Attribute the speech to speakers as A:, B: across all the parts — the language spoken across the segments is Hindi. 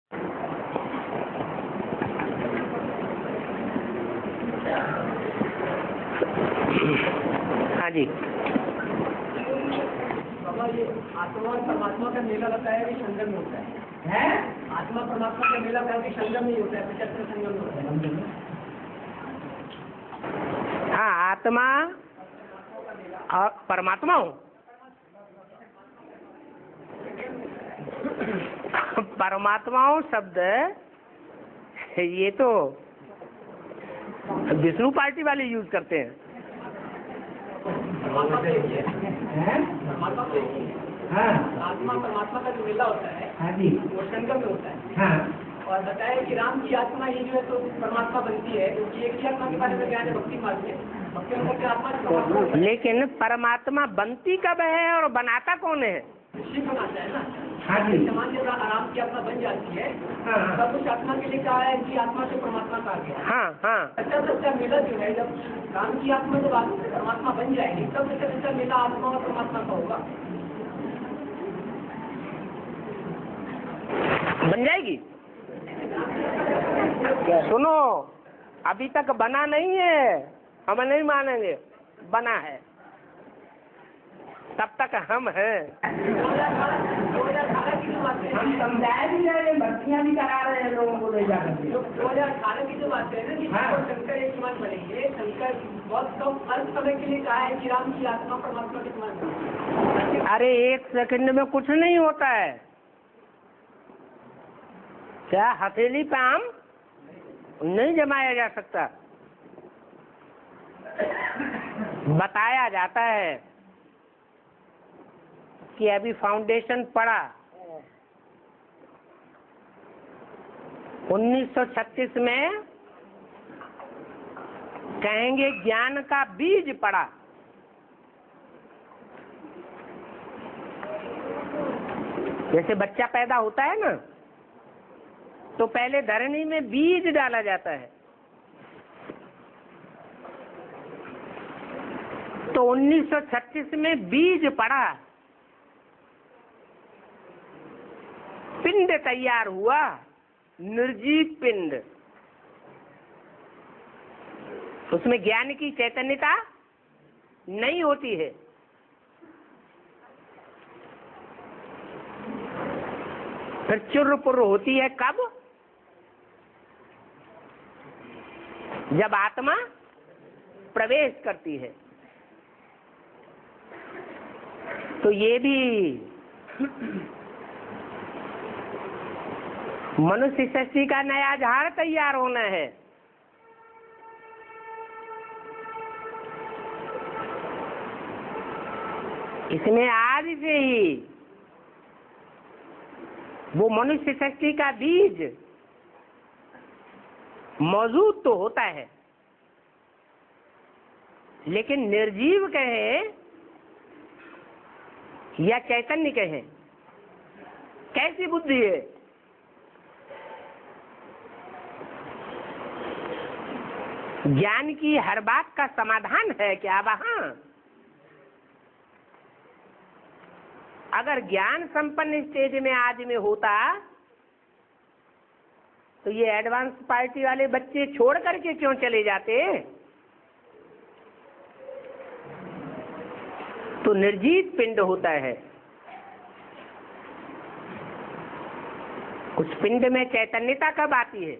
A: हाँ जी।
B: बाबा ये आत्मा और परमात्मा का मेला होता है कि संगम में होता है? आत्मा परमात्मा का मेला होता है कि संगम नहीं होता है, विचक्र संगम में होता है?
A: हाँ, आत्मा और परमात्मा हो। परमात्माओं शब्द ये तो विष्णु पार्टी वाले यूज करते हैं।
B: आत्मा परमात्मा का जो मेला होता है वो संगम में होता है। और बताया कि राम की आत्मा ही जो है तो परमात्मा बनती है, क्योंकि एक ही आत्मा के बारे में ज्ञान है भक्ति मार्ग में। भक्ति मार्ग में आत्मा
A: लेकिन परमात्मा बनती कब है और बनाता कौन है?
B: शिव बनाता है ना। समान जब राम की आत्मा बन जाती है तब उस आत्मा के लिए कहा है कि आत्मा से परमात्मा कहा गया।
A: हाँ हाँ।
B: सच्चा सच्चा मेला जो है, जब राम की आत्मा जब परमात्मा बन जाएगी तब सच्चा सच्चा मेला आत्मा और परमात्मा का होगा।
A: बन जाएगी। सुनो, अभी तक बना नहीं है, हम नहीं मानेंगे। बना है, तब तक हम हैं।
B: 2018 की जो बातें
C: हम समझाए भी जा रहे हैं, भर्तियाँ भी करा रहे हैं लोगों को ले जाकर।
B: 2018 की जो बातें है ना कि शंकर एक समान बनेंगे। शंकर बहुत कम अल्प समय के लिए कहा है कि राम की आत्मा परमात्मा के समान बनेगी।
A: अरे 1 सेकंड में कुछ नहीं होता है। क्या हथेली पे आम नहीं जमाया जा सकता। बताया जाता है कि अभी फाउंडेशन पड़ा 1936 में, कहेंगे ज्ञान का बीज पड़ा। जैसे बच्चा पैदा होता है ना, तो पहले धरनी में बीज डाला जाता है। तो 1936 में बीज पड़ा, पिंड तैयार हुआ, निर्जीव पिंड। उसमें ज्ञान की चैतन्यता नहीं होती है। फिर चुर्र-पुर्र होती है कब? जब आत्मा प्रवेश करती है। तो ये भी मनुष्य सृष्टि का नया झाड़ तैयार होना है। इसमें आज से ही वो मनुष्य सृष्टि का बीज मौजूद तो होता है, लेकिन निर्जीव कहें या चैतन्य कहें, कैसी बुद्धि है? ज्ञान की हर बात का समाधान है क्या वहां? अगर ज्ञान संपन्न स्टेज में आज में होता तो ये एडवांस पार्टी वाले बच्चे छोड़ करके क्यों चले जाते? तो निर्जीव पिंड होता है। उस पिंड में चैतन्यता कब आती है?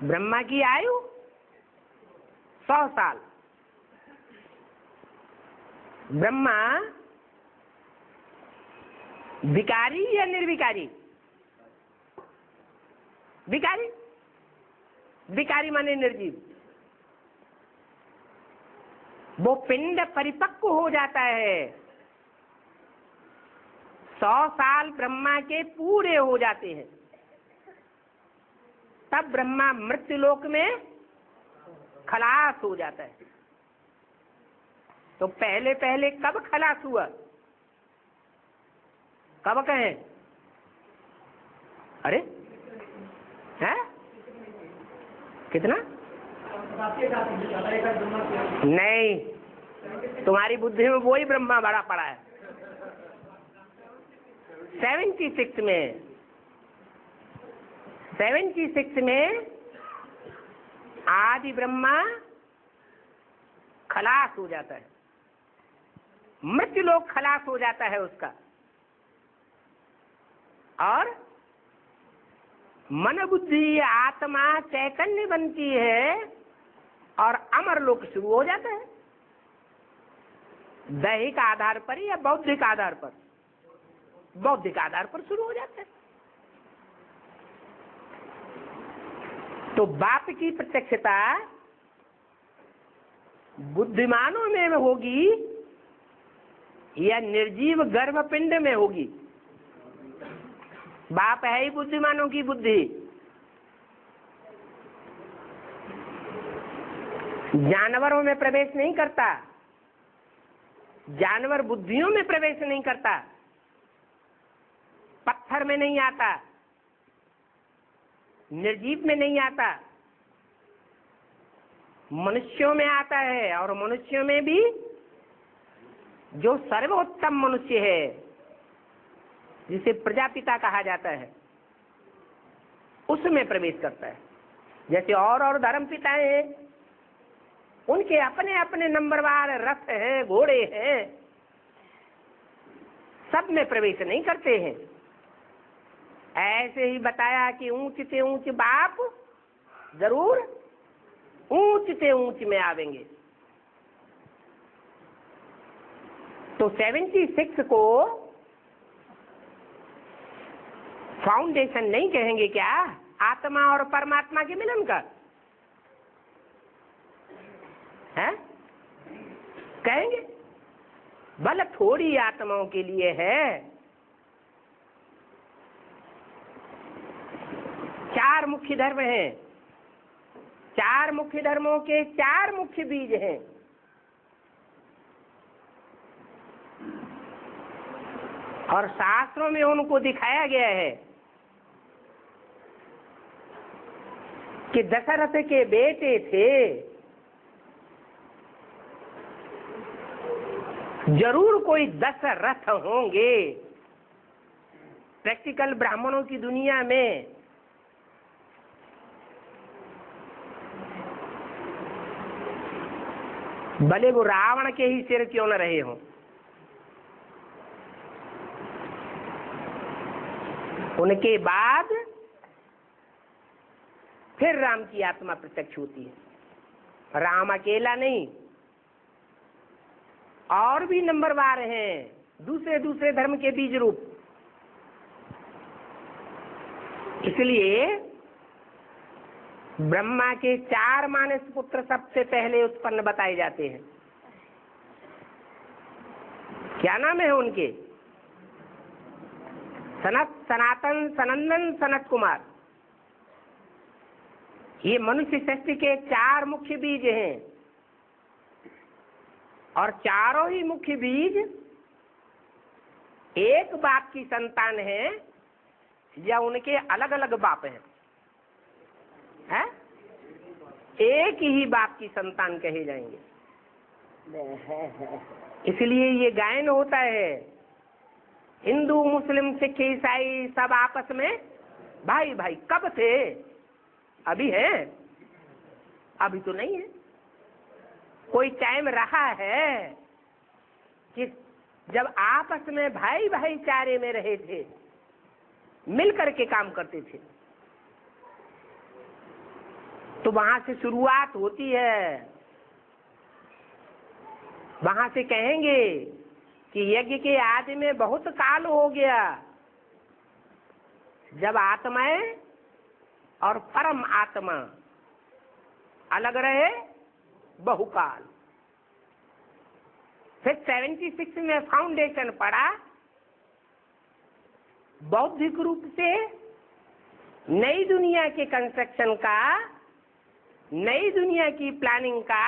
A: ब्रह्मा की आयु 100 साल। ब्रह्मा विकारी या निर्विकारी? विकारी। विकारी माने निर्जीव। वो पिंड परिपक्व हो जाता है, 100 साल ब्रह्मा के पूरे हो जाते हैं, तब ब्रह्मा मृत्युलोक में खलास हो जाता है। तो पहले पहले कब खलास हुआ? कब कहें? अरे हैं? कितना? नहीं, तुम्हारी बुद्धि में वही ब्रह्मा बड़ा पड़ा है। 76 में आदि ब्रह्मा खलास हो जाता है, मृत्यु लोक खलास हो जाता है उसका, और मन बुद्धि आत्मा चैतन्य बनती है और अमर लोक शुरू हो जाता है। दैहिक आधार पर या बौद्धिक आधार पर? बौद्धिक आधार पर शुरू हो जाता है। तो बाप की प्रत्यक्षता बुद्धिमानों में होगी या निर्जीव गर्भपिंड में होगी? बाप है ही बुद्धिमानों की बुद्धि। जानवरों में प्रवेश नहीं करता, जानवर बुद्धियों में प्रवेश नहीं करता, पत्थर में नहीं आता, निर्जीव में नहीं आता, मनुष्यों में आता है। और मनुष्यों में भी जो सर्वोत्तम मनुष्य है, जिसे प्रजापिता कहा जाता है, उसमें प्रवेश करता है। जैसे और धर्म पिताएं हैं, उनके अपने अपने नंबरवार रथ हैं, घोड़े हैं, सब में प्रवेश नहीं करते हैं। ऐसे ही बताया कि ऊंच से ऊंच बाप जरूर ऊंच से ऊंच में आवेंगे। तो 76 को फाउंडेशन नहीं कहेंगे क्या आत्मा और परमात्मा के मिलन का? है कहेंगे? बल थोड़ी आत्माओं के लिए है। 4 मुख्य धर्म हैं, 4 मुख्य धर्मों के 4 मुख्य बीज हैं। और शास्त्रों में उनको दिखाया गया है कि दशरथ के बेटे थे, जरूर कोई दशरथ होंगे। प्रैक्टिकल ब्राह्मणों की दुनिया में भले वो रावण के ही सिर क्यों न रहे हों, उनके बाद फिर राम की आत्मा प्रत्यक्ष होती है। राम अकेला नहीं, और भी नंबरवार हैं दूसरे दूसरे धर्म के बीज रूप। इसलिए ब्रह्मा के 4 मानस पुत्र सबसे पहले उत्पन्न बताए जाते हैं। क्या नाम है उनके? सनत, सनातन, सनंदन, सनत कुमार। ये मनुष्य सृष्टि के 4 मुख्य बीज हैं, और चारों ही मुख्य बीज एक बाप की संतान है या उनके अलग अलग बाप हैं? है? एक ही बाप की संतान कहे जाएंगे। इसलिए ये गायन होता है, हिंदू मुस्लिम सिख ईसाई सब आपस में भाई भाई। कब थे? अभी है? अभी तो नहीं है। कोई टाइम रहा है कि जब आपस में भाई भाईचारे में रहे थे, मिलकर के काम करते थे। तो वहां से शुरुआत होती है। वहां से कहेंगे कि यज्ञ के आदि में बहुत काल हो गया, जब आत्माएं और परम आत्मा अलग रहे बहुकाल। फिर 76 में फाउंडेशन पड़ा, बौद्धिक रूप से नई दुनिया के कंस्ट्रक्शन का, नई दुनिया की प्लानिंग का।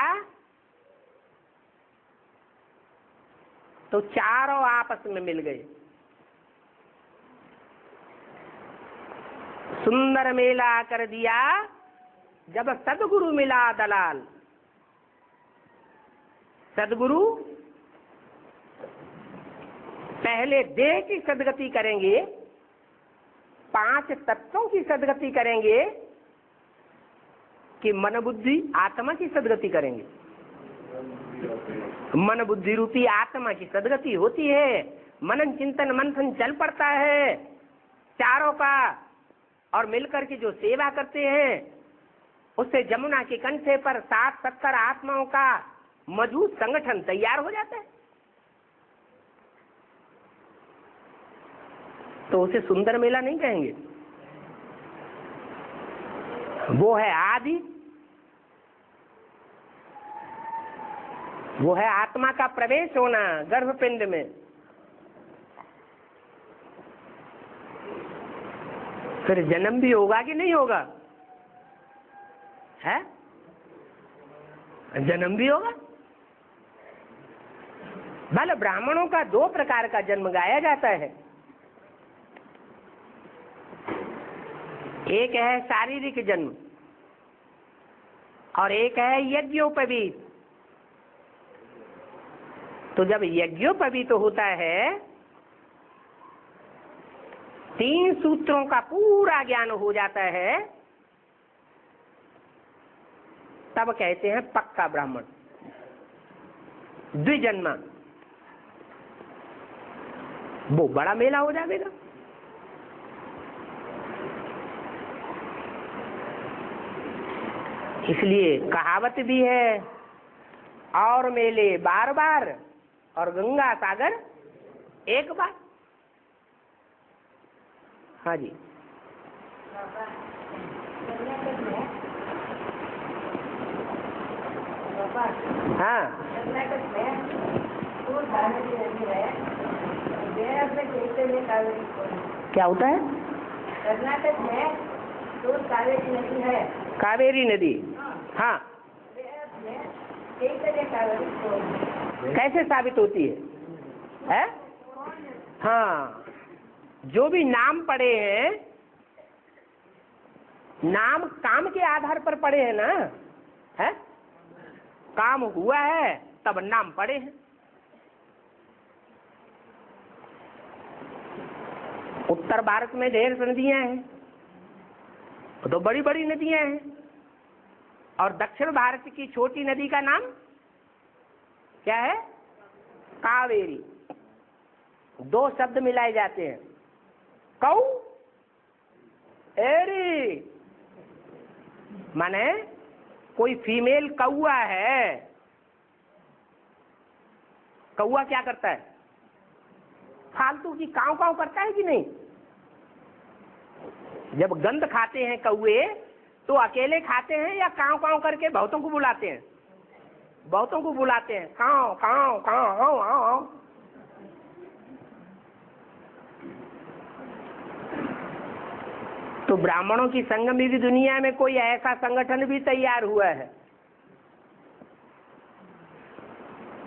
A: तो चारों आपस में मिल गए। सुंदर मेला कर दिया जब सदगुरु मिला दलाल। सदगुरु पहले देह की सदगति करेंगे, 5 तत्वों की सदगति करेंगे कि मन बुद्धि आत्मा की सदगति करेंगे। मन बुद्धि रूपी आत्मा की सदगति होती है, मनन चिंतन मंथन चल पड़ता है चारों का, और मिलकर के जो सेवा करते हैं उससे जमुना के कंठे पर 60-70 आत्माओं का मजबूत संगठन तैयार हो जाता है। तो उसे सुंदर मेला नहीं कहेंगे, वो है आदि, वो है आत्मा का प्रवेश होना गर्भपिंड में। फिर जन्म भी होगा कि नहीं होगा? है, जन्म भी होगा। भले ब्राह्मणों का 2 प्रकार का जन्म गाया जाता है, एक है शारीरिक जन्म और एक है यज्ञोपवीत। तो जब यज्ञोपवीत होता है, 3 सूत्रों का पूरा ज्ञान हो जाता है, तब कहते हैं पक्का ब्राह्मण, द्विजन्मा। वो बड़ा मेला हो जाएगा। इसलिए कहावत भी है, और मेले बार बार और गंगा सागर एक बार। हाँ जी, हाँ, क्या होता है?
C: कर्नाटक में 2 कावेरी नदी है।
A: कावेरी नदी, हाँ, कैसे साबित होती है? हाँ, जो भी नाम पड़े हैं, नाम काम के आधार पर पड़े हैं ना, है? काम हुआ है तब नाम पड़े हैं। उत्तर भारत में ढेर नदियां हैं, तो बड़ी बड़ी नदियां हैं, और दक्षिण भारत की छोटी नदी का नाम क्या है? कावेरी। 2 शब्द मिलाए जाते हैं, कौ एरी, माने कोई फीमेल कौआ है। कौआ क्या करता है? फालतू की काव काव करता है कि नहीं? जब गंध खाते हैं कौए तो अकेले खाते हैं या काव काव करके बहुतों को बुलाते हैं? बहुतों को बुलाते हैं, काव काव काव आओ आओ आओ। तो ब्राह्मणों की संगम की दुनिया में कोई ऐसा संगठन भी तैयार हुआ है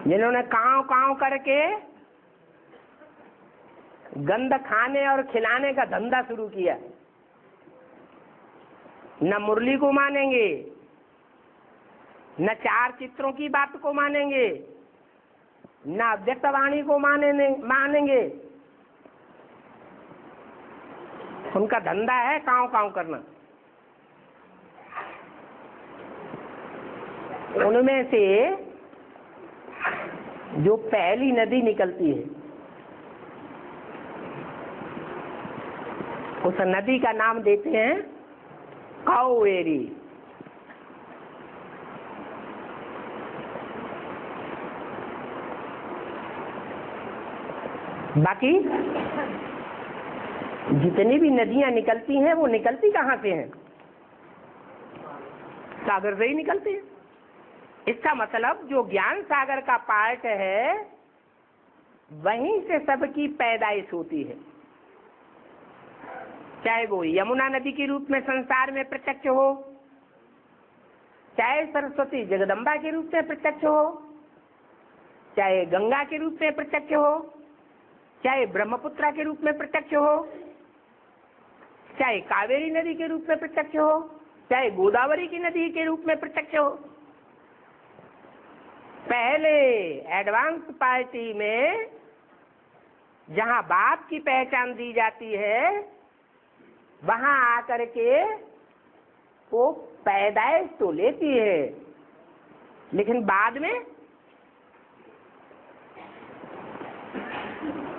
A: जिन्होंने काव काव करके गंध खाने और खिलाने का धंधा शुरू किया। न मुरली को मानेंगे, न 4 चित्रों की बात को मानेंगे, न अव्यक्तवाणी को मानेंगे। उनका धंधा है काव काव करना। उनमें से जो पहली नदी निकलती है, उस नदी का नाम देते हैं कावेरी। बाकी जितनी भी नदियां निकलती हैं वो निकलती कहाँ से हैं? सागर से ही निकलती हैं। इसका मतलब जो ज्ञान सागर का पार्ट है वहीं से सबकी पैदाइश होती है, चाहे वो यमुना नदी के रूप में संसार में प्रत्यक्ष हो, चाहे सरस्वती जगदम्बा के रूप में प्रत्यक्ष हो, चाहे गंगा के रूप में प्रत्यक्ष हो, चाहे ब्रह्मपुत्रा के रूप में प्रत्यक्ष हो, चाहे कावेरी नदी के रूप में प्रत्यक्ष हो, चाहे गोदावरी की नदी के रूप में प्रत्यक्ष हो। पहले एडवांस पार्टी में जहाँ बाप की पहचान दी जाती है वहाँ आकर के वो पैदाइश तो लेती है, लेकिन बाद में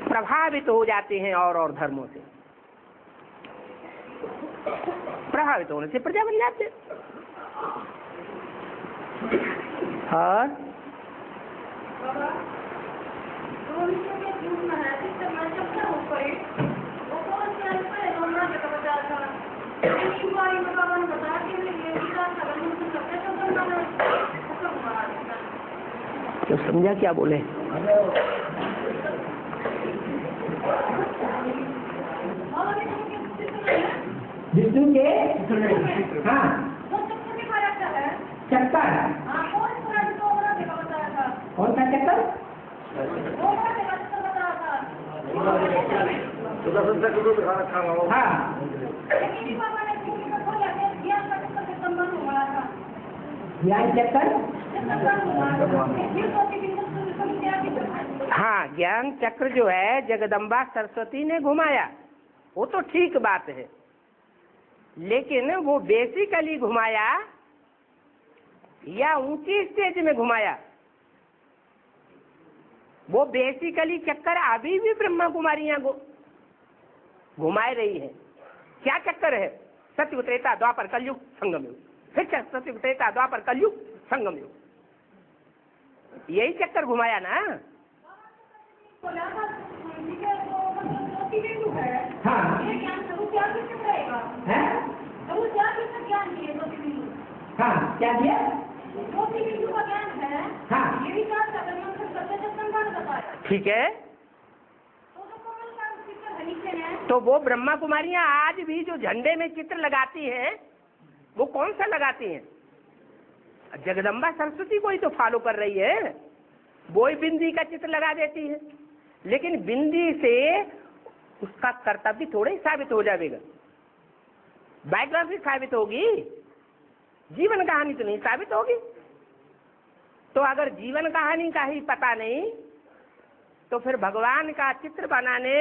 A: प्रभावित हो जाते हैं और धर्मों से। प्रभावित होने से प्रजा बन जाते। और तो समझा क्या बोले?
C: विष्णु के हाँ चक्कर। कौन सा चक्कर? हाँ ज्ञान चक्कर।
A: हाँ, ज्ञान चक्र जो है जगदम्बा सरस्वती ने घुमाया, वो तो ठीक बात है, लेकिन वो बेसिकली घुमाया या ऊंची स्टेज में घुमाया? वो बेसिकली चक्कर अभी भी ब्रह्मा कुमारियां घुमाए रही है। क्या चक्कर है? सत्य त्रेता द्वापर कलयुग संगम युग, फिर सत्य त्रेता द्वापर कलयुग संगम युग, यही चक्कर घुमाया ना।
C: हाँ हाँ क्या दिया? हाँ
A: ठीक है, तो वो ब्रह्मा कुमारियां आज भी जो झंडे में चित्र लगाती हैं वो कौन सा लगाती हैं? जगदम्बा सरस्वती को ही तो फॉलो कर रही है। वो ही बिंदी का चित्र लगा देती है, लेकिन बिंदी से उसका कर्तव्य थोड़े ही साबित हो जाएगा। बायोग्राफी साबित होगी, जीवन कहानी तो नहीं साबित होगी। तो अगर जीवन कहानी का ही पता नहीं तो फिर भगवान का चित्र बनाने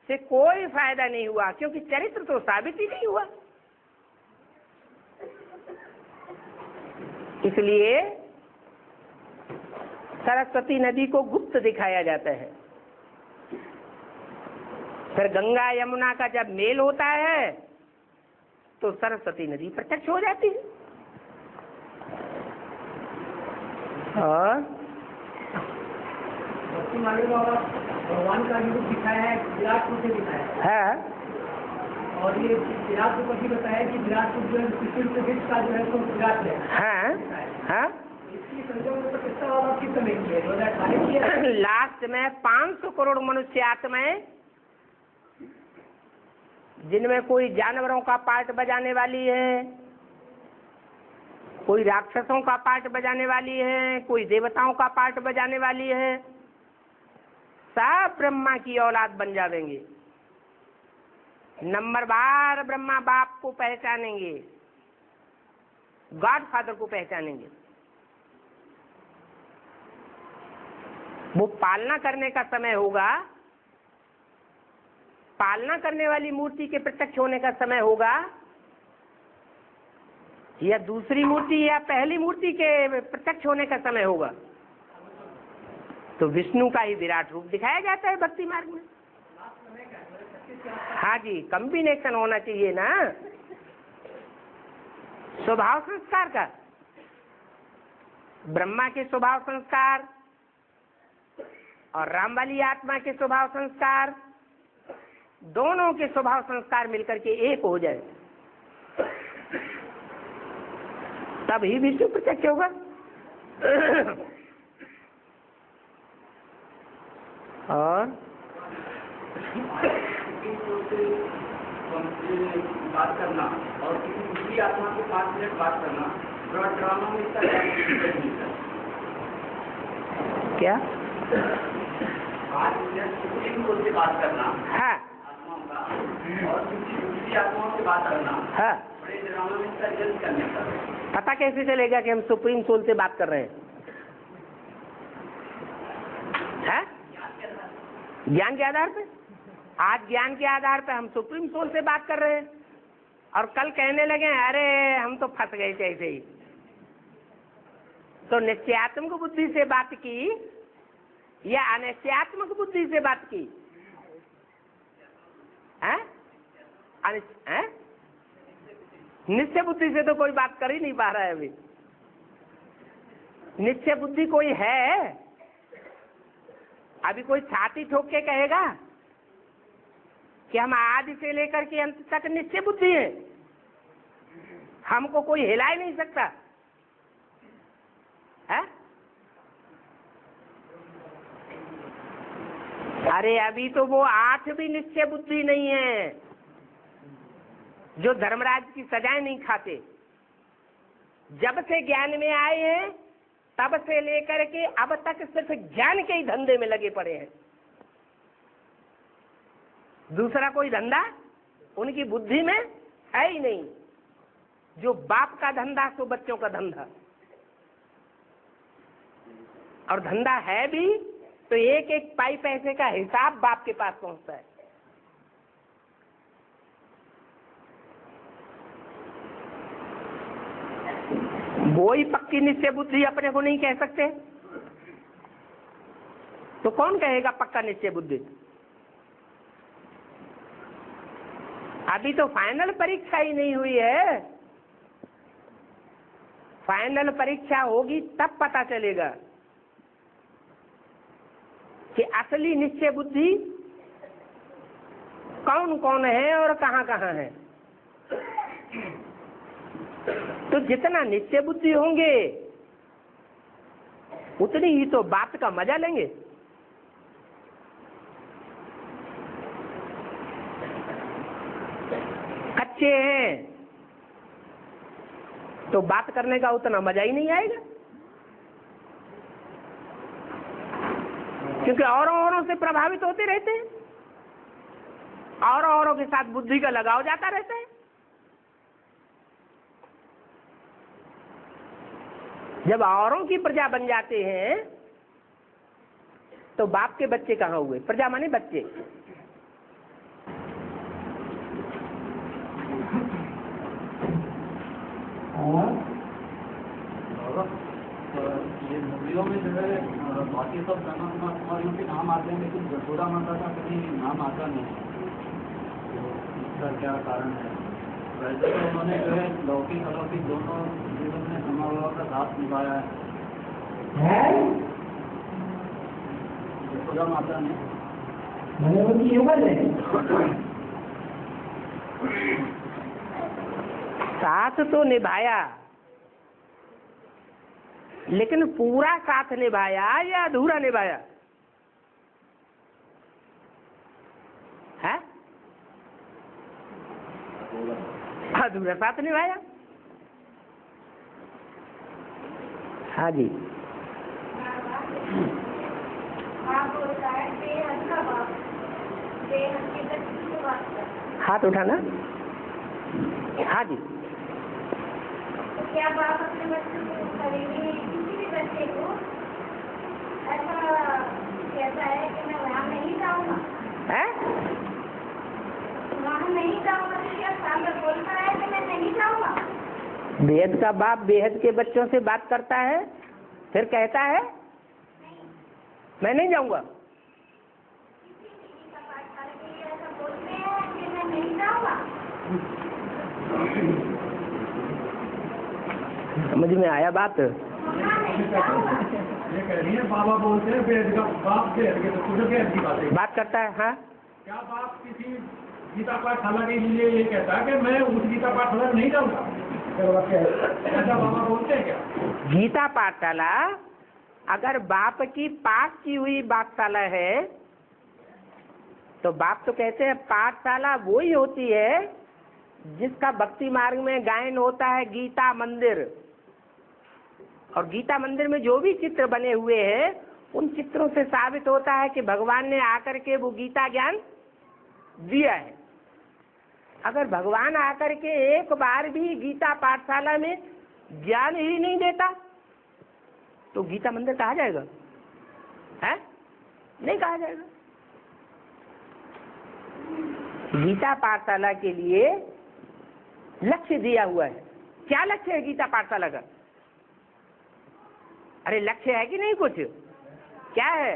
A: से कोई फायदा नहीं हुआ, क्योंकि चरित्र तो साबित ही नहीं हुआ। इसलिए सरस्वती नदी को गुप्त दिखाया जाता है। फिर गंगा यमुना का जब मेल होता है तो सरस्वती नदी प्रत्यक्ष हो जाती है। और
B: भगवान का रूप दिखाया है, विराट रूप से दिखाया है। और ये विराट रूप भी बताया कि विराट रूप जो है कृष्ण का जो है तो विराट है। इसकी संख्या कितना वाला किस समय की है? 2018 की है।
A: लास्ट में 500 करोड़ मनुष्य आत्माएं, जिनमें कोई जानवरों का पार्ट बजाने वाली है, कोई राक्षसों का पार्ट बजाने वाली है, कोई देवताओं का पार्ट बजाने वाली है, सब ब्रह्मा की औलाद बन जाएंगे। नंबर बार ब्रह्मा बाप को पहचानेंगे, गॉड फादर को पहचानेंगे। वो पालना करने का समय होगा, पालना करने वाली मूर्ति के प्रत्यक्ष होने का समय होगा, या दूसरी मूर्ति या पहली मूर्ति के प्रत्यक्ष होने का समय होगा। तो विष्णु का ही विराट रूप दिखाया जाता है भक्ति मार्ग में। हाँ जी, कॉम्बिनेशन होना चाहिए ना स्वभाव संस्कार का। ब्रह्मा के स्वभाव संस्कार और राम वाली आत्मा के स्वभाव संस्कार, दोनों के स्वभाव संस्कार मिलकर के एक हो जाए, तब ही विष्णु प्रत्यक्ष होगा। और
B: बात करना और किसी दूसरी आत्मा से 5 मिनट बात करना, ड्रामा में इसका
A: क्या
B: 5 मिनट सुप्रीम कोर्ट से बात करना
A: है
B: आत्माओं का, और किसी दूसरी आत्माओं से बात करना
A: है।
B: बड़े ड्रामा में इसका जज करने का
A: पता कैसे चलेगा कि हम सुप्रीम सोल से बात कर रहे हैं? ज्ञान के आधार पे। आज ज्ञान के आधार पे हम सुप्रीम सोल से बात कर रहे हैं और कल कहने लगे अरे हम तो फंस गए थे ऐसे ही। तो निश्चयात्मक बुद्धि से बात की या अनिश्चयात्मक बुद्धि से बात की? निश्चय बुद्धि से तो कोई बात कर ही नहीं पा रहा है अभी। निश्चय बुद्धि कोई है? अभी कोई छाती ठोक के कहेगा कि हम आदि से लेकर के अंत तक निश्चय बुद्धि है, हमको कोई हिला ही नहीं सकता है? अरे अभी तो वो 8 भी निश्चय बुद्धि नहीं है जो धर्मराज की सजाएं नहीं खाते। जब से ज्ञान में आए हैं तब से लेकर के अब तक सिर्फ ज्ञान के ही धंधे में लगे पड़े हैं। दूसरा कोई धंधा उनकी बुद्धि में है ही नहीं। जो बाप का धंधा सो बच्चों का धंधा, और धंधा है भी तो एक एक पाई पैसे का हिसाब बाप के पास पहुंचता है। वो ही पक्की निश्चय बुद्धि अपने को नहीं कह सकते तो कौन कहेगा पक्का निश्चय बुद्धि? अभी तो फाइनल परीक्षा ही नहीं हुई है। फाइनल परीक्षा होगी तब पता चलेगा कि असली निश्चय बुद्धि कौन कौन है और कहां कहां है। तो जितना निश्चय बुद्धि होंगे उतनी ही तो बात का मजा लेंगे। कच्चे हैं तो बात करने का उतना मजा ही नहीं आएगा, क्योंकि औरों से प्रभावित होते रहते हैं, औरों के साथ बुद्धि का लगाव जाता रहता है। जब औरों की प्रजा बन जाते हैं तो बाप के बच्चे कहाँ हुए? प्रजा माने बच्चे।
D: ये मूवियों में जो है बाकी सब कुमारियों के नाम आते हैं लेकिन जसोदा माता का कहीं नाम आता नहीं है, इसका क्या कारण है? वैसे तो उन्होंने जो है लौकिक अलौकिक दोनों जीवन में समारोह का साथ निभाया है जसोदा माता ने।
A: साथ तो निभाया लेकिन पूरा साथ निभाया या अधूरा निभाया है? अधूरा साथ निभाया। हाँ जी, हाथ उठाना। हाँ जी,
E: क्या बाप अपने बच्चे को करेंगे? किसी भी बच्चे को ऐसा कहता है कि मैं वहाँ नहीं जाऊँगा, वहाँ नहीं जाऊँगा, तो क्या सामने बोलता है कि मैं नहीं जाऊँगा?
A: बेहद का बाप बेहद के बच्चों से बात करता है, फिर कहता है मैं नहीं जाऊँगा।
E: ऐसा बोलते हैं कि मैं नहीं जाऊँगा।
A: समझ में आया बात?
D: ये कह रही है बाबा बोलते हैं बेहद का बाप बेहद के, तो तुझे बेहद की बात
A: करता है। हाँ,
D: क्या बाप किसी गीता पाठशाला के लिए ये कहता है कि मैं उस गीता पाठशाला नहीं जाऊँगा? ऐसा बाबा बोलते हैं क्या?
A: गीता पाठशाला अगर बाप की पास की हुई पाठशाला है तो बाप तो कहते हैं पाठशाला वो ही होती है जिसका भक्ति मार्ग में गायन होता है गीता मंदिर। और गीता मंदिर में जो भी चित्र बने हुए हैं उन चित्रों से साबित होता है कि भगवान ने आकर के वो गीता ज्ञान दिया है। अगर भगवान आकर के एक बार भी गीता पाठशाला में ज्ञान ही नहीं देता तो गीता मंदिर कहा जाएगा? है? नहीं कहा जाएगा। गीता पाठशाला के लिए लक्ष्य दिया हुआ है। क्या लक्ष्य है गीता पाठशाला का? अरे लक्ष्य है कि नहीं कुछ? क्या है?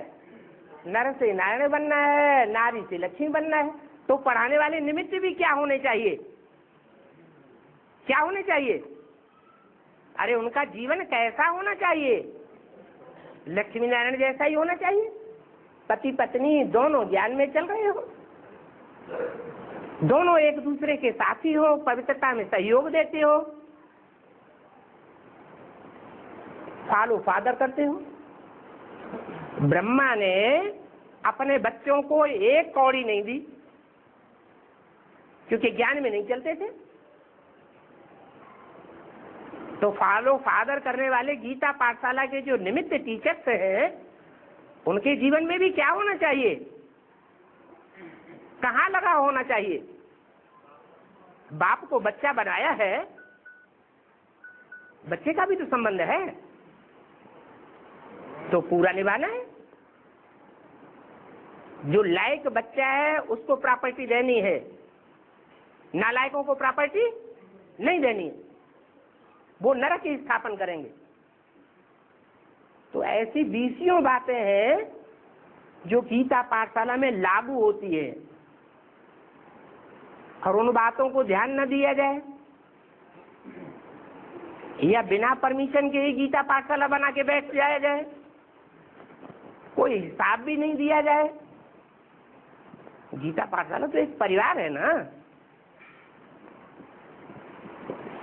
A: नर से नारायण बनना है, नारी से लक्ष्मी बनना है। तो पढ़ाने वाले निमित्त भी क्या होने चाहिए? क्या होने चाहिए? अरे उनका जीवन कैसा होना चाहिए? लक्ष्मी नारायण जैसा ही होना चाहिए। पति पत्नी दोनों ज्ञान में चल रहे हो, दोनों एक दूसरे के साथी हो, पवित्रता में सहयोग देते हो, फॉलो फादर करते हो। ब्रह्मा ने अपने बच्चों को एक कौड़ी नहीं दी, क्योंकि ज्ञान में नहीं चलते थे। तो फॉलो फादर करने वाले गीता पाठशाला के जो निमित्त टीचर्स हैं, उनके जीवन में भी क्या होना चाहिए? कहाँ लगा होना चाहिए? बाप को बच्चा बनाया है, बच्चे का भी तो संबंध है, तो पूरा निभाना है। जो लायक बच्चा है उसको प्रॉपर्टी देनी है, नालायकों को प्रॉपर्टी नहीं देनी है, वो नरक की स्थापन करेंगे। तो ऐसी 20 बातें हैं जो गीता पाठशाला में लागू होती है, और उन बातों को ध्यान न दिया जाए, या बिना परमिशन के ही गीता पाठशाला बना के बैठ जाया जाए, कोई हिसाब भी नहीं दिया जाए। गीता पाठशाला तो एक परिवार है ना,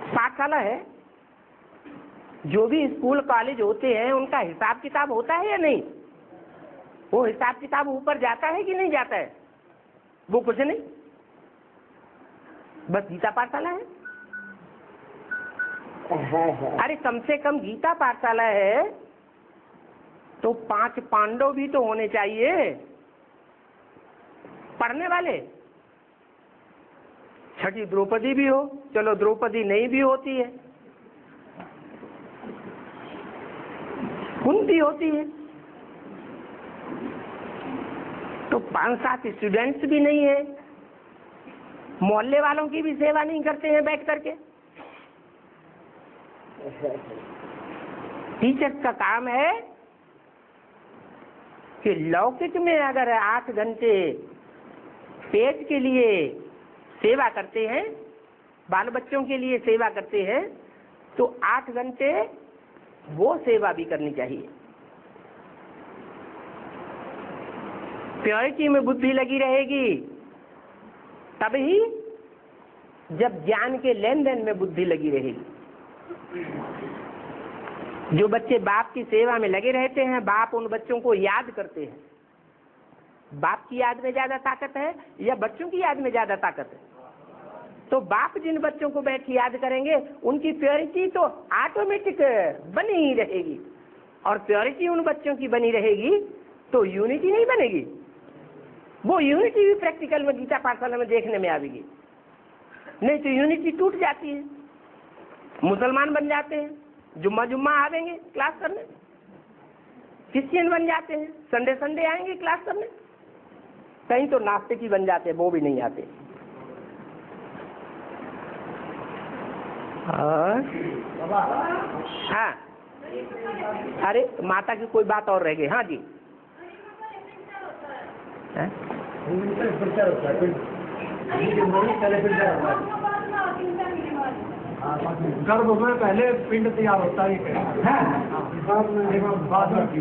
A: पाठशाला है। जो भी स्कूल कॉलेज होते हैं उनका हिसाब किताब होता है या नहीं? वो हिसाब किताब ऊपर जाता है कि नहीं जाता है? वो कुछ नहीं, बस गीता पाठशाला है। अरे कम से कम गीता पाठशाला है तो 5 पांडव भी तो होने चाहिए पढ़ने वाले। छठी द्रौपदी भी हो, चलो द्रौपदी नहीं भी होती है, कुंती होती है, तो 5-7 स्टूडेंट्स भी नहीं है, मोहल्ले वालों की भी सेवा नहीं करते हैं बैठ करके। टीचर्स का काम है कि लौकिक में अगर 8 घंटे पेट के लिए सेवा करते हैं, बाल बच्चों के लिए सेवा करते हैं, तो 8 घंटे वो सेवा भी करनी चाहिए। प्योरिटी में बुद्धि लगी रहेगी तभी, जब ज्ञान के लेन देन में बुद्धि लगी रहेगी। जो बच्चे बाप की सेवा में लगे रहते हैं, बाप उन बच्चों को याद करते हैं। बाप की याद में ज्यादा ताकत है या बच्चों की याद में ज्यादा ताकत है? तो बाप जिन बच्चों को बैठ के याद करेंगे उनकी प्योरिटी तो ऑटोमेटिक बनी ही रहेगी, और प्योरिटी उन बच्चों की बनी रहेगी तो यूनिटी नहीं बनेगी। वो यूनिटी भी प्रैक्टिकल में गीता पाठशाला में देखने में आएगी, नहीं तो यूनिटी टूट जाती है। मुसलमान बन जाते हैं, जुम्मा आवेंगे क्लास करने, क्रिश्चियन बन जाते हैं, संडे आएंगे क्लास करने, कहीं तो नास्तिक ही बन जाते हैं, वो भी नहीं आते। और हाँ, अरे माता की कोई बात और रह गई। हाँ जी,
D: गर्भ में पहले पिंड तैयार होता है,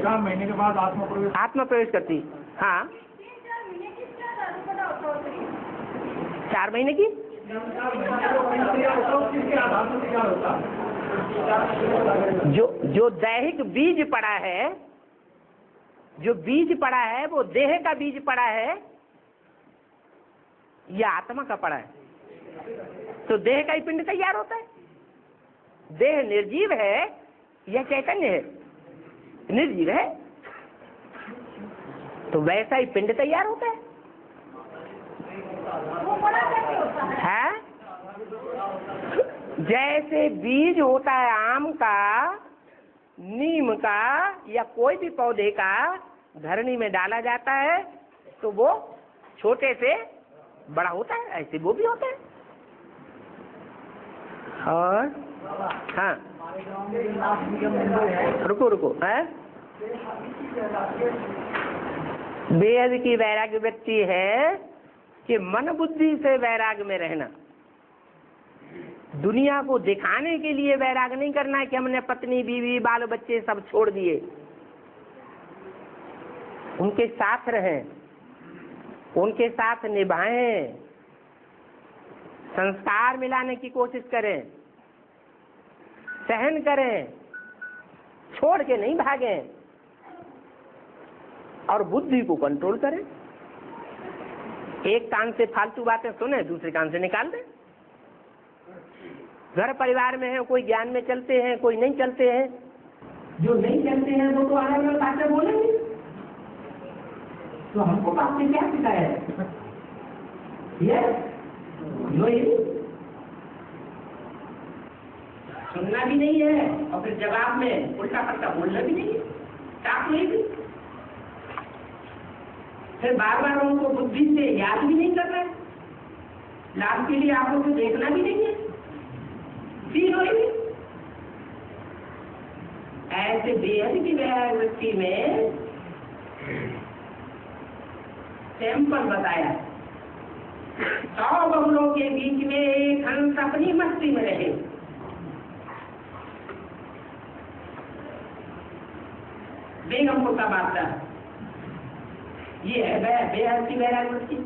D: 4 महीने के बाद आत्मा प्रवेश
A: करती। हाँ, 4 महीने की जो दैहिक बीज पड़ा है, जो बीज पड़ा है वो देह का बीज पड़ा है या आत्मा का पड़ा है? तो देह का ही पिंड तैयार होता है। देह निर्जीव है या चैतन्य है? निर्जीव है, तो वैसा ही पिंड तैयार होता है। जैसे बीज होता है आम का, नीम का या कोई भी पौधे का, धरनी में डाला जाता है तो वो छोटे से बड़ा होता है, ऐसे वो भी होता है। और हाँ, रुको रुको है, बेहद की वैराग्य व्यक्ति है कि मन बुद्धि से वैराग्य में रहना, दुनिया को दिखाने के लिए वैराग नहीं करना है कि हमने पत्नी बीवी बाल बच्चे सब छोड़ दिए, उनके साथ रहें, उनके साथ निभाएं, संस्कार मिलाने की कोशिश करें, सहन करें, छोड़ के नहीं भागें, और बुद्धि को कंट्रोल करें। एक कान से फालतू बातें सुने, दूसरे कान से निकाल दें। घर परिवार में है, कोई ज्ञान में चलते हैं, कोई नहीं चलते हैं। जो नहीं चलते हैं वो तो अलग अलग बातें बोलेंगे, तो हमको बात से क्या सिखाया है? ये सुनना भी नहीं है और फिर जवाब में उल्टा पट्टा बोलना भी नहीं है, टाप नहीं भी, फिर बार बार उनको बुद्धि से याद भी नहीं करना है, लाभ के लिए आप उनको देखना भी नहीं है, फील होगी। ऐसे बेहद की व्यक्ति में सैंपल बताया, 100 बगुलों के बीच में एक हंस अपनी मस्ती में रहे। बेगम को कब आता है, ये है बेहद की व्यक्ति।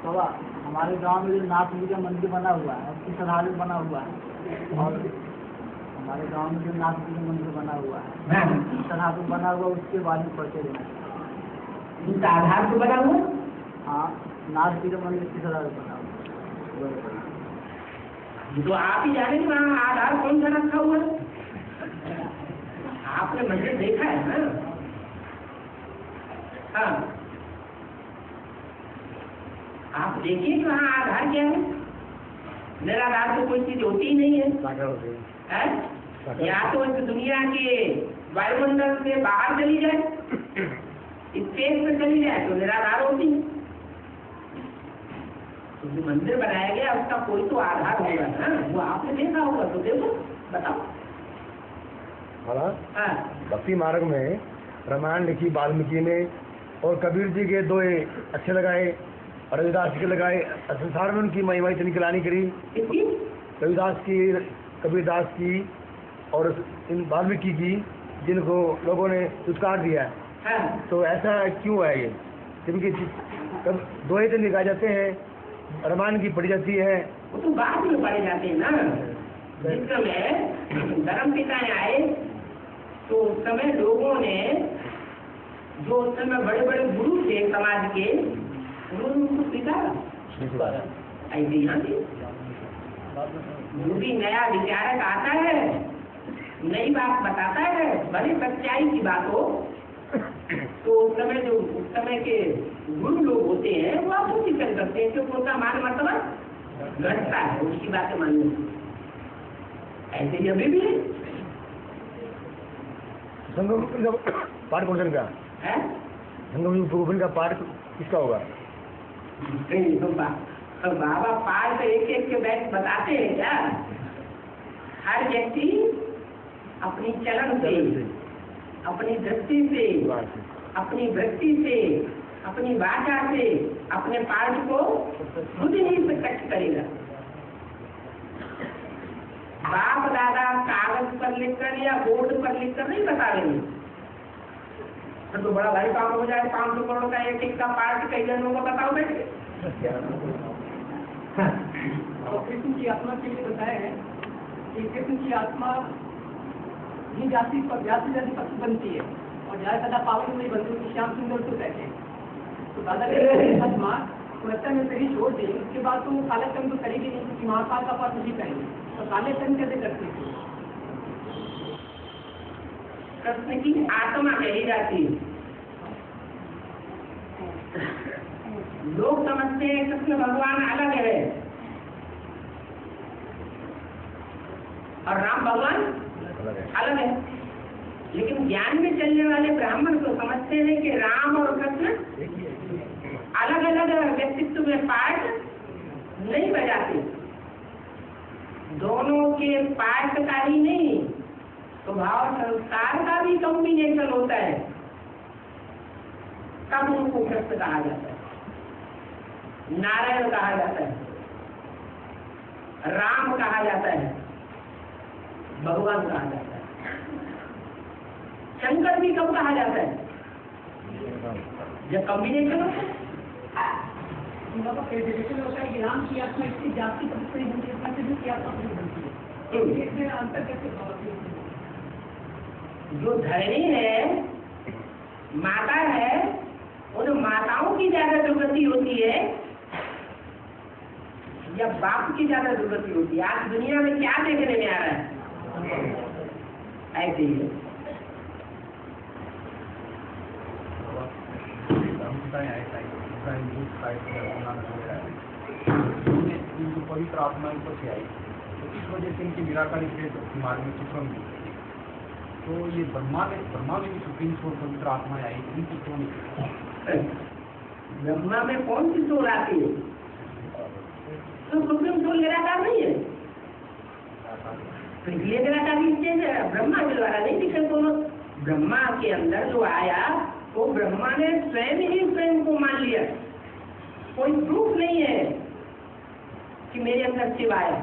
D: बाबा हमारे गांव में जो नाथ जी का मंदिर बना हुआ है, उसकी सराहना बना हुआ है, और हमारे गांव में जो नाथ जी का मंदिर बना हुआ है, सराहना बना हुआ, उसके बारे में पढ़ते रहना।
A: इसका आधार तो बना हुआ,
D: हाँ, नाथ जी का मंदिर की सराहना बना हुआ,
A: तो आप ही जाने वहाँ आधार कौन सा रखा हुआ है? आपने मंदिर देखा है ना? हाँ, आप देखिए कि वहाँ आधार क्या है। निराधार तो कोई चीज होती ही नहीं है, या तो इस दुनिया के वायुमंडल से बाहर चली जाए, स्पेस में चली जाए तो निराधार होती है। तो जो मंदिर बनाया गया उसका कोई तो आधार होगा ना, वो आपने देखा होगा, तो देखो बताओ। हाँ,
F: भक्ति मार्ग में रामायण लिखी वाल्मीकि ने, और कबीर जी के 2 अच्छे लगाए, और रविदास के लगाए। संसार में उनकी महिमा इतनी गिलानी करी, रविदास की, कबीरदास की और इन वाल्मीकि की, जिनको लोगों ने दुष्कार दिया है।
A: हाँ।
F: तो ऐसा क्यों है ये? क्योंकि कब 2 दिन निकाले जाते हैं, रामायण की पढ़ी जाती है,
A: वो तो बाद में पढ़े जाते हैं ना। जिस समय धर्म पिताएं आए तो उस समय लोगों ने, जो उस समय बड़े बड़े गुरु थे समाज के, उन्होंने उनको स्वीकारा। ऐसे यहाँ जो भी नया विचारक आता है, नई बात बताता है, बड़ी सच्चाई की बात हो, तो उस समय जो उस समय के गुरु लोग होते हैं वो आप उसी कर सकते हैं, क्योंकि उनका मान मर्तबा घटता है, उसकी बातें मानने। ऐसे ही अभी भी
F: संगम का पाठ कौन का
A: है,
F: संगम का पाठ किसका होगा?
A: तो बाबा पाठ एक एक के बैठ बताते हैं क्या? हर व्यक्ति अपनी चलन से, अपनी दृष्टि से, अपनी वृत्ति से, अपनी वाचा से अपने पाठ को खुद ही प्रकट करेगा। बाप दादा कागज पर लिखकर या बोर्ड पर लिखकर नहीं बताएंगे, तो बड़ा भारी काम हो जाए। 500 करोड़ का एक का पार्ट कई जनों को बताओ बैठे।
B: और कृष्ण की आत्मा के लिए बताया है कि कृष्ण की आत्मा ही जाति पर जाति जाति पक्ष बनती है और ज्यादा पावन नहीं बनती, उसकी श्याम सुंदर तो कहते हैं। तो दादा की आत्मा वैसा में कहीं छोड़ दी, उसके बाद तो वो काले कर्म तो करेगी नहीं, क्योंकि महाकाल का पाठ नहीं करेंगे, तो काले कर्म कैसे करते थे?
A: कृष्ण की आत्मा कही जाती है। लोग समझते हैं कृष्ण भगवान अलग है और राम भगवान अलग है, लेकिन ज्ञान में चलने वाले ब्राह्मण तो समझते हैं कि राम और कृष्ण अलग अलग व्यक्तित्व में पार्ट नहीं बजाते, दोनों के पार्ट का ही नहीं, स्वभाव संस्कार का भी कॉम्बिनेशन होता है, तब उनको कृष्ण कहा जाता है, नारायण कहा जाता है, राम कहा जाता है, भगवान कहा जाता है। शंकर भी कब कहा जाता है? जब कॉम्बिनेशन होता है।
B: होता है कि राम की आत्मा इसकी जाति कभी बनती है, आत्मा कभी बनती है, अंतर कैसे?
A: जो धरणी है, माता है, उन माताओं की ज्यादा दुर्गति होती है या बाप की ज्यादा दुर्गति होती है? आज दुनिया में क्या देखने में आ रहा है? ऐसे ही है।
D: पवित्र आत्मा ऊपर से आई, तो इस वजह से इनके निराकारी से दिमाग में चित्रण हुई। तो ये ब्रह्मा में भी सुप्रीम सोल पवित्र आत्मा आई, इनकी क्यों नहीं?
A: ब्रह्मा में कौन सी सोल आती है? तो सुप्रीम सोल निराकार नहीं है, तो इसलिए निराकारी स्टेज है, ब्रह्मा के द्वारा नहीं दिखे। दोनों ब्रह्मा के अंदर जो आया वो ब्रह्मा ने स्वयं ही स्वयं को मान लिया, कोई प्रूफ नहीं है कि मेरे अंदर शिव आया।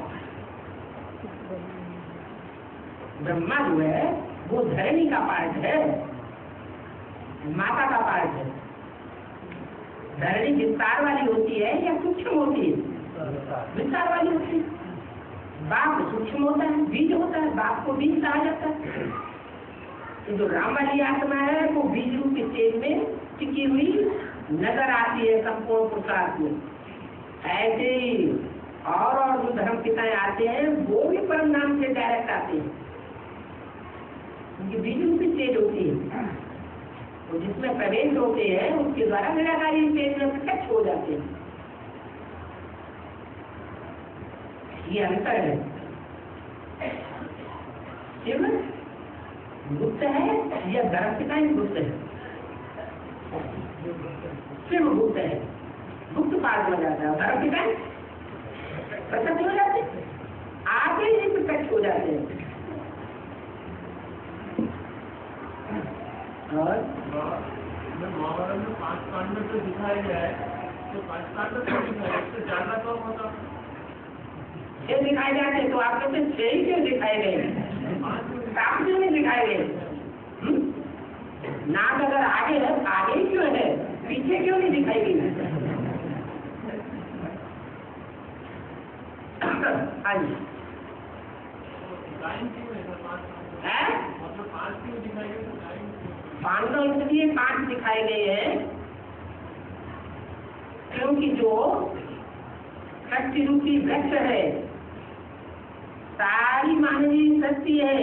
A: ब्रह्मा जो है वो धरणी का पार्ट है, माता का पार्ट है। धरणी विस्तार वाली होती है या सूक्ष्म होती है? विस्तार वाली होती है। बाप सूक्ष्म होता है, बीज होता है, बाप को बीज कहा जाता है। तो जो राम वाली आत्मा है वो बीज रूप स्टेज में टिकी हुई नजर आती है संपूर्ण पुरुषार्थ में। ऐसे ही और जो धर्म पिताएं आते हैं वो भी परम नाम से डायरेक्ट आते हैं, उनकी बीज रूप स्टेज होती है, तो जिसमें प्रवेश होते हैं उसके द्वारा निराकारी स्टेज में प्रत्यक्ष हो जाते हैं। ये अंतर है। शिव गुप्त है या धर्म पिताएं गुप्त है? शिव गुप्त है, गुप्त पार हो जाता है, धर्म पिताएं प्रत्यक्ष हो जाते हैं, आगे ही प्रत्यक्ष हो जाते हैं। और
D: महाभारत में 5 कांड में तो दिखाया गया है, तो 5 कांड में तो दिखाया है, इससे ज्यादा तो होता
A: 6 दिखाए जाते, तो आप कहते 6 ही क्यों दिखाए गए? 7 क्यों नहीं दिखाए गए? नाक अगर आगे है, आगे ही क्यों है, पीछे क्यों नहीं दिखाई गई? हाँ जी, है 5 तो इसलिए 5 दिखाए गए हैं क्योंकि जो शक्ति रूपी वृक्ष है, सारी मानवीय शक्ति है,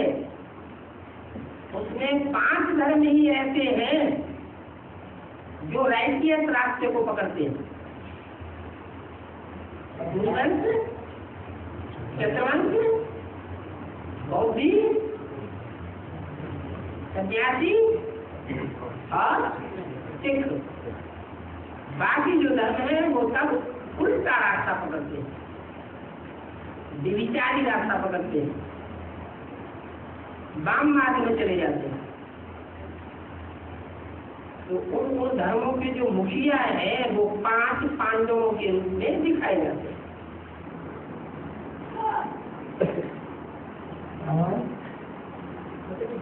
A: उसमें 5 धर्म ही ऐसे हैं जो राइटियस रास्ते को पकड़ते हैं। गुरुवंश, शतवंश, बौद्धि, सन्यासी और सिख। बाकी जो धर्म है वो सब उल्टा रास्ता पकड़ते हैं, विचारी रास्ता पकड़ते हैं, वाम मार्ग में चले जाते हैं। तो उन धर्मों के जो मुखिया है वो 5 पांडवों के रूप में दिखाए जाते हैं।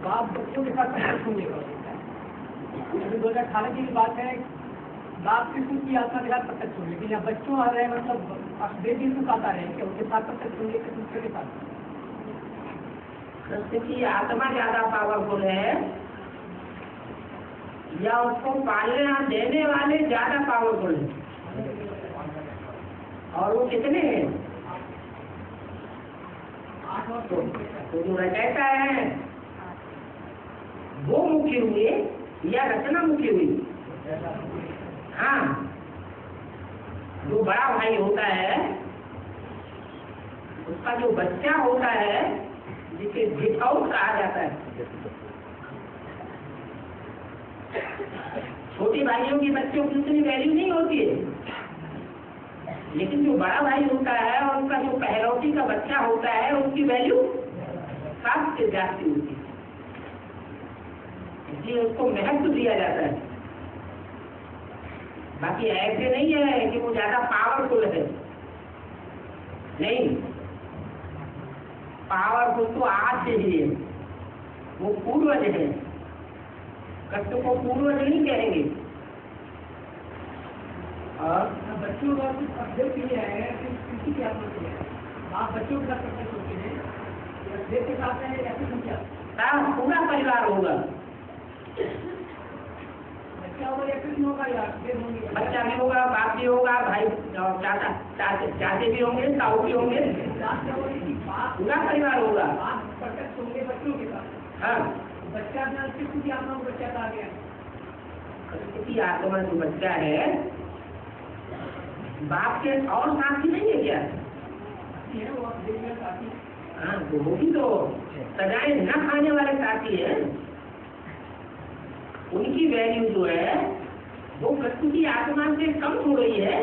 B: बाप बच्चों के साथ प्रत्यक्ष होने का होता है। 2018 की बात है, बाप कृष्ण की आत्मा के साथ प्रत्यक्ष होने, लेकिन यहाँ बच्चों आ रहे हैं, मतलब बेबी सुख आता है कि उनके साथ प्रत्यक्ष होंगे कृष्ण के साथ।
A: कृष्ण की आत्मा ज्यादा पावरफुल है या उसको पालने देने वाले ज्यादा पावरफुल है? और वो कितने हैं? तो जो रचयिता है वो मुख्य हुए या रचना मुख्य हुई? हाँ, जो बड़ा भाई होता है उसका जो बच्चा होता है जिसे जिठाउट कहा जाता है, छोटे भाइयों के बच्चों की उतनी वैल्यू नहीं होती है, लेकिन जो बड़ा भाई होता है और उनका जो पहलौती का बच्चा होता है उसकी वैल्यू सबसे ज्यादा होती है, इसलिए उसको महत्व दिया जाता है। बाकी ऐसे नहीं है कि वो ज्यादा पावरफुल है, नहीं, पावरफुल तो आज से ही है, वो पूर्वज है, कष्ट को पूर्वज नहीं कहेंगे। और
B: बच्चों का कुछ अपडेट ये है कि किसी की आत्मा से है, आप बच्चों के साथ करते सोचते हैं अपडेट के साथ है या फिर क्या
A: पूरा परिवार होगा,
B: बच्चा होगा या फिर होगा या अपडेट होंगे,
A: बच्चा भी होगा, बाप भी होगा, भाई चाचे भी होंगे, ताऊ भी होंगे, पूरा परिवार होगा।
B: बात प्रकट होंगे बच्चों के साथ।
A: हाँ,
B: बच्चा किसी आत्मा को बच्चा कहा गया,
A: किसी आत्मा जो बच्चा है बाप के और साथी नहीं है क्या?
B: वो आप देखिए साथी।
A: हाँ, तो वो भी तो सजाएं न खाने वाले साथी है, उनकी वैल्यू जो है वो कृष्ण की आत्मा से कम हो रही है।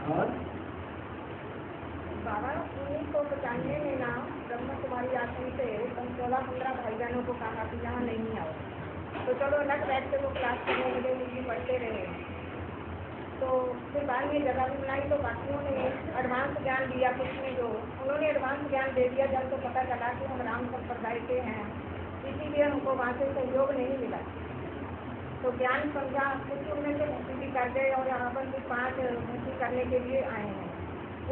A: और
E: बाबा उन्हीं को पहचानने में ना ब्रह्म कुमारी आश्रम से 16-15 भाई बहनों को कहा कि यहाँ नहीं आओ, तो चलो अलग बैठ के वो क्लास करने लगे, मुझे पढ़ते रहे। तो फिर बाद में जगह भी बनाई तो बाकियों ने एडवांस ज्ञान दिया, कुछ में जो उन्होंने एडवांस ज्ञान दे दिया, जब तो पता चला कि हम राम संप्रदाय के हैं, इसीलिए हमको वहाँ से सहयोग नहीं मिला। तो ज्ञान समझा कुछ उनमें से भक्ति कर गए और यहाँ पर भी 5 भक्ति करने के लिए आए हैं।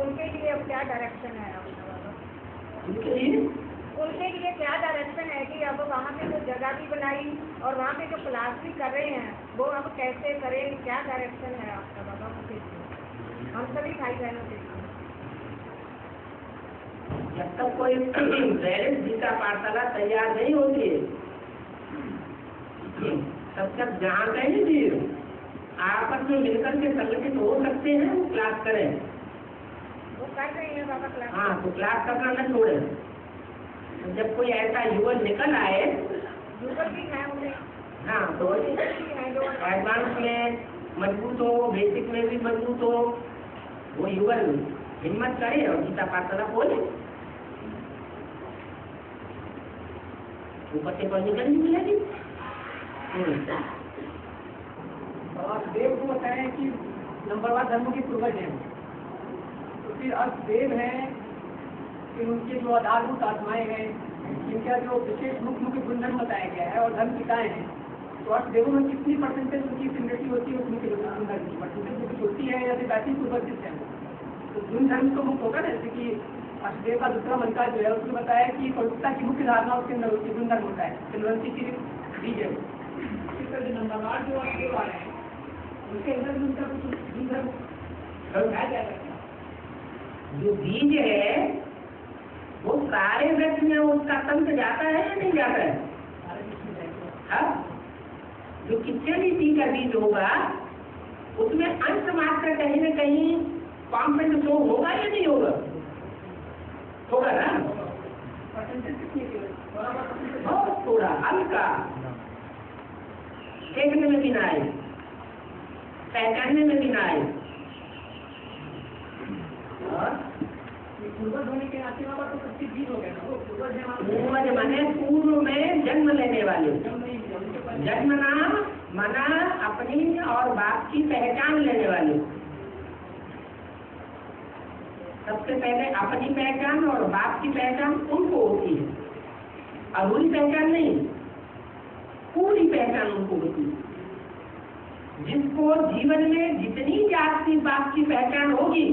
E: उनके लिए अब क्या डायरेक्शन है आपका बाबा? उनके लिए क्या डायरेक्शन है कि अब वहाँ पे जो जगह भी बनाई और वहाँ पे जो क्लास भी कर रहे हैं वो अब कैसे करें, क्या डायरेक्शन है आपका बाबा? हम सभी भाई बहनों के लिए
A: जब तक कोई बैलेंस गीता पाठशाला तैयार नहीं होती तब तक जहाँ कहीं भी आपस में मिलकर के संगठित हो सकते हैं, वो क्लास करें।
E: वो कर रहे हैं बाबा क्लास।
A: हाँ, तो क्लास करना न छोड़े। जब कोई ऐसा युवक निकल आए,
E: युवक भी है उन्हें,
A: हाँ, तो एडवांस में मजबूत हो, बेसिक में भी मजबूत हो, वो युवक हिम्मत करे और गीता पाठशाला खोले, ऊपर से पढ़ने का नहीं मिलेगी।
B: देव को बताएं कि नंबरवार धर्म के पूर्वज हैं, तो फिर अर्थ देव है कि उनके जो आधारभूत आत्माएं हैं, जिनका जो विशेष मुख्य गुणधर्म बताया गया है और धर्म पिताएं हैं, तो अर्थ देवों में कितनी परसेंटेज उनकी सिंगटी होती है, उसमें गुणधर्म की परसेंटेज कुछ होती है या फिर वैसे पूर्वज है? तो गुणधर्म तो मुक्त होगा ना, जैसे कि अष्टदेव का दूसरा मंत्र जो है उसमें बताया कि पवित्रता की मुख्य धारणा उसके अंदर होती है, गुणधर्म होता है, चंद्रवंशी की बीज है। इसी तरह जो नंबरवार जो अष्टदेव वाले हैं उनके अंदर भी उनका कुछ गुणधर्म बताया जाएगा।
A: जो बीज है वो सारे वृक्ष में उसका तंत्र जाता है या नहीं जाता है? हाँ, जो किचड़ी का बीज होगा उसमें अंश मात्र कहीं न कहीं कॉम्पेंट शो होगा या नहीं होगा? होगा ना, बहुत थोड़ा हल्का, देखने में भी ना आए, पहचानने में भी ना आए।
B: पूर्वज होने के नाते वाला तो सबसे बीज हो गया ना, वो पूर्वज है।
A: पूर्वज माने पूर्व में जन्म लेने वाले, जन्मना मना अपनी और बाप की पहचान लेने वाले। सबसे पहले अपनी पहचान और बाप की पहचान उनको होती है, अधूरी पहचान नहीं, पूरी पहचान उनको होती है। जिसको जीवन में जितनी जाति बाप की पहचान होगी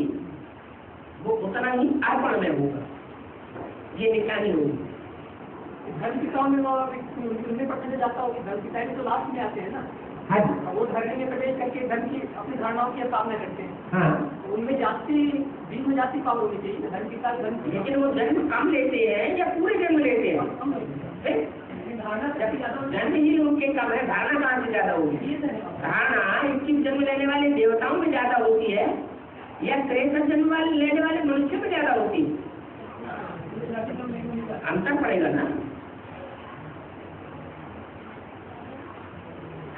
A: वो उतना ही अर्पण में होगा, ये निशानी होगी।
B: धर्म पिताओं में वो कितने परसेंटेज आता होगी? धर्म पिता तो लास्ट में आते हैं ना।
A: हाँ,
B: वो धर्म में प्रवेश करके धर्म की अपनी धारणाओं की सामना करते हैं।
A: हाँ,
B: उनमें जाति बीच में जाति पावर होनी चाहिए, धर्म पिता धर्म की।
A: लेकिन वो जन्म कम लेते हैं या पूरे जन्म लेते हैं?
B: धारणा
A: जन्म ही उनके कम है, धारणा कहाँ से ज्यादा होगी? धारणा इक्कीस जन्म लेने वाले देवताओं में ज्यादा होती है या 63 जन्म वाले लेने वाले मनुष्य में ज्यादा होती है? अंतर पड़ेगा ना।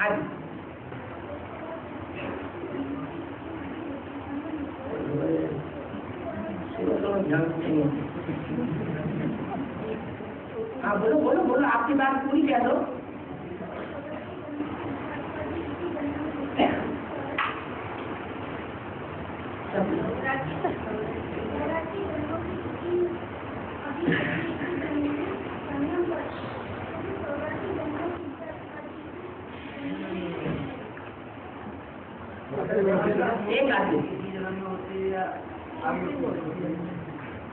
A: हाँ जी। हाँ बोलो बोलो बोलो, आपकी बात पूरी कह दो। एक आदमी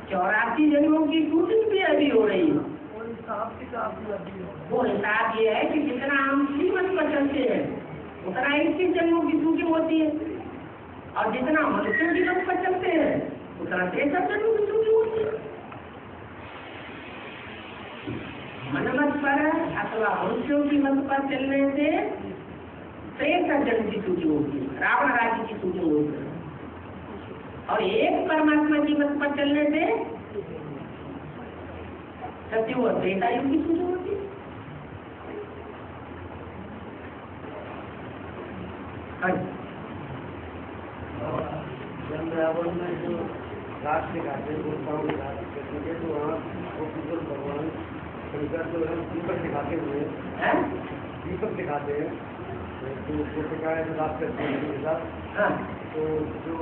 A: 84 जन्मों की शूटिंग भी अभी हो रही है। वो हिसाब ये है कि जितना हम श्रीमत पर चलते हैं उतना 21 जन्मों की शूटिंग होती है, और जितना मनुष्यों की मत पर चलते हैं उतना 63 जन्मों की शूटिंग होती है। मनमत पर अथवा मनुष्यों की मत पर चलने से 63 जन्म की शूटिंग होती है, रावण राज्य की शूटिंग होती है, और एक परमात्मा की मत पर चलने से सत्युग और त्रेता युग की शूटिंग होती है।
F: रावण में जो रात दिखाते हैं तो वहाँ भगवान शंकर जो है दीपक दिखाते हुए दीपक दिखाते हैं, तो कोशिकाएं रात करते हैं उनके साथ, तो जो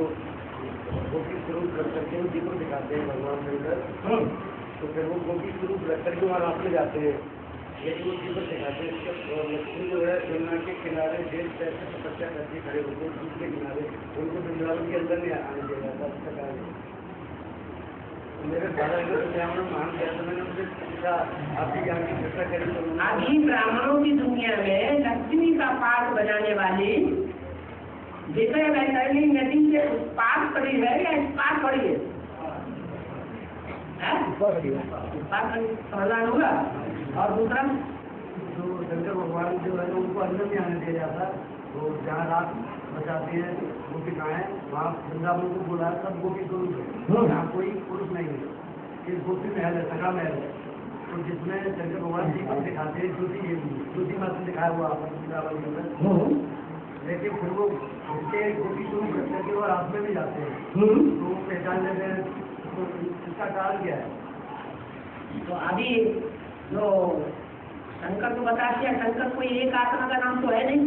F: गोपी स्वरूप रख करके वो दीपक दिखाते हैं भगवान शंकर, तो फिर वो गोपी स्वरूप रख करके वहाँ रात में जाते हैं, लेकिन वो दीपक दिखाते हैं। लक्ष्मी जो है यमुना के किनारे देश पैसे तपस्या करके खड़े होते हैं दूसरे किनारे, उनको वृंदावन के अंदर नहीं आने दिया जाता सरकार ने। मेरे दादाजी ब्राह्मण मान गया तो मैंने उनसे पूछा आपकी ज्ञान की चर्चा करी तो
A: अभी ब्राह्मणों की दुनिया में लक्ष्मी का पाठ बजाने वाली विजय वैतरणी नदी से उस पार पड़ी है या इस पार पड़ी है? समाधान होगा। और दूसरा
F: जो शंकर भगवान जो है उनको अंदर नहीं आने दिया जाता, तो जहाँ रात बचाते हैं गोपिकाएं वहाँ वृंदावन को बोला सब गोपी स्वरूप है, यहाँ कोई पुरुष नहीं है, ये गोपी महल है, सखा महल है। तो जिसमें शंकर भगवान दीपक दिखाते हैं ज्योति मात्र दिखाया हुआ वृंदावन के अंदर, लेकिन फिर वो उनके गोपी स्वरूप रख करके वो रात में भी जाते हैं, तो वो पहचान लेते हैं, तो इसका कारण क्या है?
A: तो अभी जो शंकर को बताते हैं, शंकर कोई एक आत्मा का नाम तो है नहीं,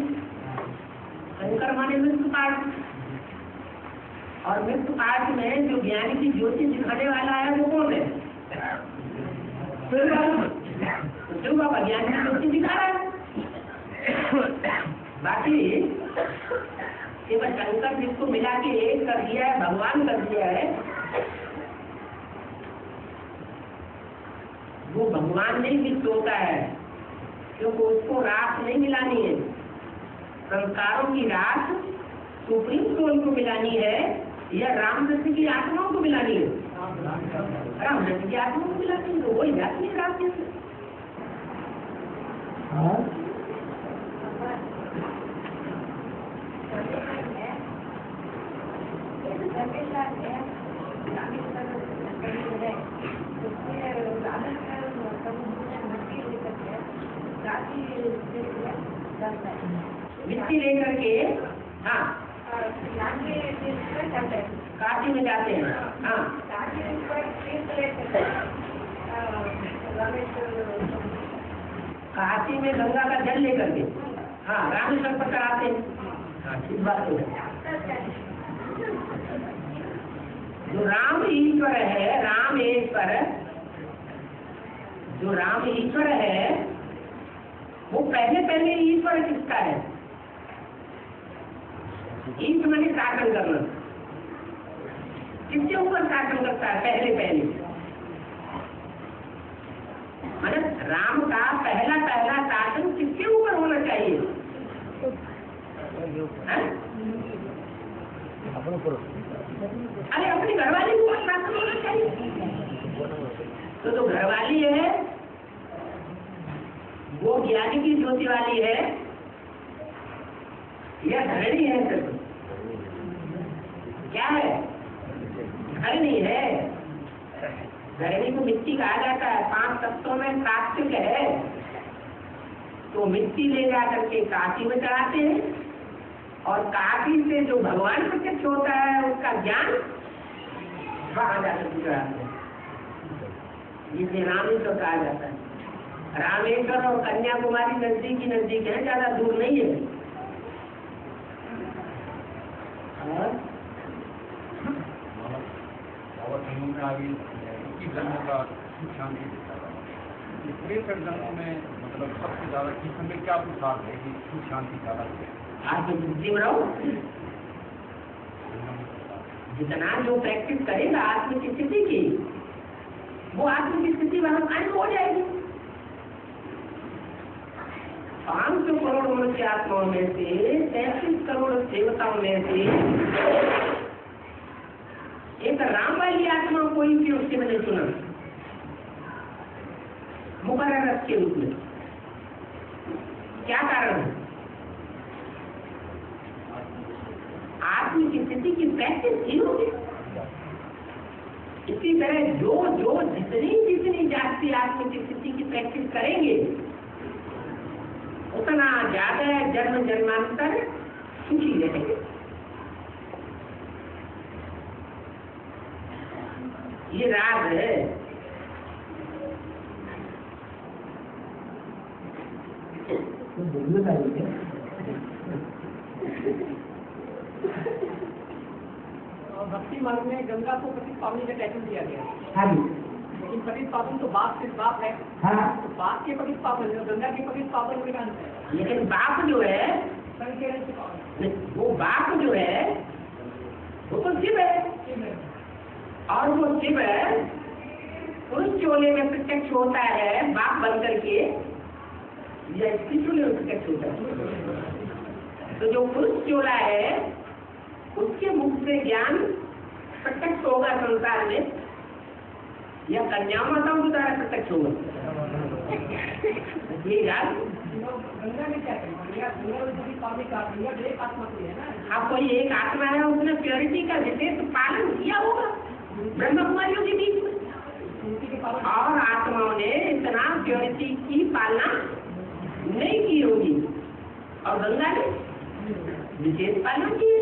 A: शंकर माने मृत्यु पाठ, और मृत्यु पाठ में जो ज्ञानी की ज्योति दिखाने वाला है वो कौन है? शिव बाबा ज्ञानी की ज्योति दिखा रहा है। बाकी केवल शंकर जिसको मिला के एक कर दिया है, भगवान कर दिया है, वो भगवान नहीं विष्ट होता है, क्योंकि उसको राख नहीं मिलानी है, संस्कारों की राख सुप्रीम सोल को मिलानी है या रामकृष्ण की आत्माओं को मिलानी है? रामकृष्ण की आत्माओं को मिलानी है, तो वही जाती है रात से। मिट्टी लेकर के हाँ काशी में जाते हैं, हाँ काशी में गंगा का जल लेकर के हाँ रामेश्वर पर चढ़ाते हैं। हाँ ठीक बात है। जो राम ईश्वर है, राम ईश्वर, जो राम ईश्वर है वो पहले ईश्वर किसका है? ईश्वर मैंने शासन करना, किसके ऊपर शासन करता है? पहले मतलब राम का पहला शासन किसके ऊपर होना चाहिए? अरे अपनी घरवाली के ऊपर शासन होना चाहिए। तो जो घरवाली है वो ज्ञानी की ज्योति वाली है या धरणी है? सिर्फ क्या है? धरणी है। धरणी को मिट्टी कहा जाता है, 5 तत्वों में सात्विक है, तो तो मिट्टी ले जा करके काशी में चढ़ाते हैं, और काशी से जो भगवान प्रत्यक्ष होता है उसका ज्ञान वहां जाकर चढ़ाते हैं, जिसे रामेश्वर कहा जाता है। रामेश्वर और कन्याकुमारी नजदीक नजदीक है, ज्यादा दूर नहीं है।
D: मतलब सबसे ज्यादा किस में क्या पुरुषार्थ है कि सुख शांति ज्यादा
A: आत्मबुद्धि में रहो, जितना जो प्रैक्टिस करेगा आत्म की स्थिति की, वो आत्म की स्थिति वहां कायम हो जाएगी। 500 करोड़ मनुष्य आत्माओं में से 33 करोड़ देवताओं में से एक राम वाली आत्मा कोई भी उसके मैंने सुना मुकर्रर रथ के रूप में। क्या कारण है? आत्म की स्थिति की प्रैक्टिस ही होगी। इसी तरह जो जो जितनी जाति आत्म की स्थिति की प्रैक्टिस करेंगे उतना ज्यादा जन्म जन्मांतर सुखी रहेंगे। ये राज है।
B: भक्ति मार्ग में गंगा को पतित पावनी का टाइटल दिया गया है।
C: हाँ जी।
B: लेकिन पतित पावन तो बाप से बाप है।
C: हाँ।
B: तो बाप के पतित पावन और गंगा के पतित पावन में कहां है?
A: लेकिन बाप जो है
B: संकेत से पावन,
A: वो बाप जो है वो तो शिव है, और वो शिव है उस चोले में प्रत्यक्ष होता है बाप बन करके, या इसकी चोले में प्रत्यक्ष होता है। तो जो पुरुष चोला है उसके मुख से ज्ञान प्रत्यक्ष होगा संसार में, या कन्या माताओं के द्वारा प्रत्यक्ष होगा। ये याद
B: गंगा में क्या करेंगे? गंगा में पतित पावनी का गंगा एक आत्मा की है ना।
A: अब कोई एक आत्मा है, उसने प्योरिटी का विशेष पालन किया होगा ब्रह्म कुमारियों के बीच में, और आत्माओं ने इतना प्योरिटी की पालना नहीं की होगी, और गंगा ने विशेष पालना की है।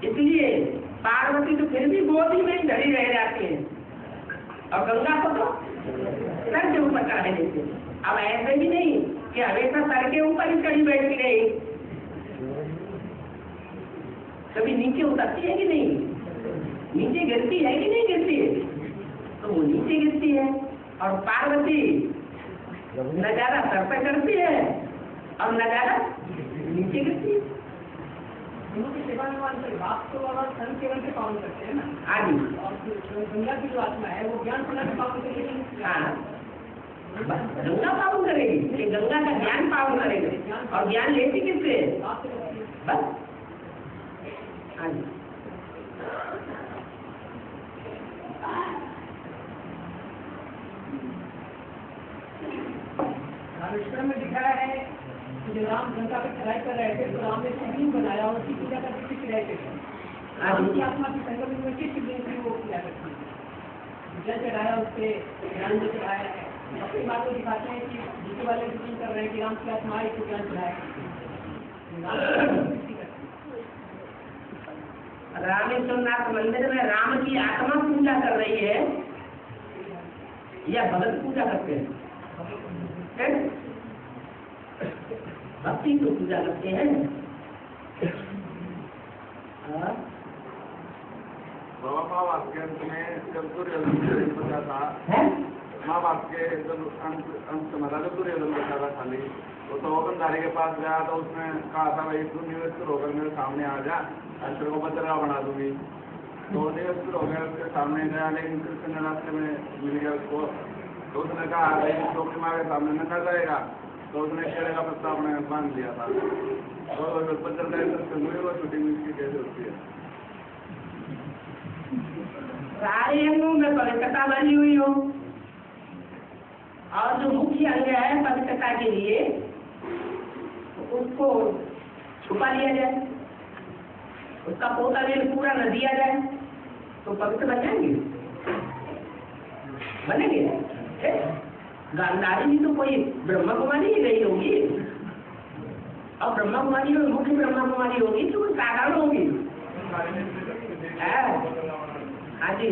A: इसलिए पार्वती तो फिर भी गोदी में ही धरी रह जाती है, और गंगा को तो सर के ऊपर चढ़ा देते। अब ऐसे भी नहीं कि हमेशा सर के ऊपर ही चढ़ी बैठी रही, कभी नीचे उतरती है कि नहीं, नीचे गिरती है कि नहीं गिरती है, तो वो नीचे गिरती है। और पार्वती न ज्यादा सर पे चढ़ती है और न ज्यादा नीचे गिरती है।
B: उनकी सेवा निर्वाह कर बाप को और धर्म केवल के पावन करते हैं ना
A: आदि।
B: और गंगा की जो आत्मा है वो ज्ञान प्रदान के पावन करेगी।
A: हाँ, गंगा पावन करेगी, ये गंगा का ज्ञान पावन करेगा, और ज्ञान लेती किससे? बस आदि।
B: रामेश्वर में दिखाया है कि जब राम गंगा पे चढ़ाई कर रहे थे तो राम ने शिवलिंग बनाया और उसकी पूजा करके चढ़ाई करते। उनकी आत्मा की संगम में किस शिवलिंग की वो पूजा करती है, जल चढ़ाया उससे ज्ञान जो चढ़ाया है। अपनी बात को दिखाते हैं कि जीते वाले शिवलिंग कर रहे हैं कि राम की आत्मा आई तो ज्ञान चढ़ाया।
A: रामेश्वर नाथ मंदिर में राम की आत्मा पूजा कर रही है या भगत पूजा करते हैं? भक्ति तो पूजा करते हैं।
D: बाबा वाक्य में जब सूर्य बचा था, माँ बाप के जब अंत में था, जब सूर्य बचा था खाली, तो वतनदारी के पास गया तो उसने कहा था भाई तू निवेश होकर मेरे सामने आ जा, अंतर को बचरा बना दूंगी। तो निवेश हो गया, उसके सामने गया, लेकिन कृष्ण रास्ते में मिल गया उसको। तो उसने कहा भाई चौकी माँ के सामने न कर जाएगा, तो उसने केले का पत्ता अपने बांध लिया था। तो पत्थर का इंटरेस्ट हुई, वो शूटिंग इसकी कैसे होती है?
A: सारे अंगों में पवित्रता बनी हुई हो, और जो मुख्य अंग है पवित्रता के लिए उसको छुपा लिया जाए, उसका पोता वेल पूरा न दिया जाए, तो पवित्र बन जाएंगे, बनेंगे। गांधारी जी तो कोई ब्रह्मा कुमारी ही गई होगी, और ब्रह्मा कुमारी में मुख्य ब्रह्मा कुमारी होगी तो कोई साधारण होगी। हाँ जी,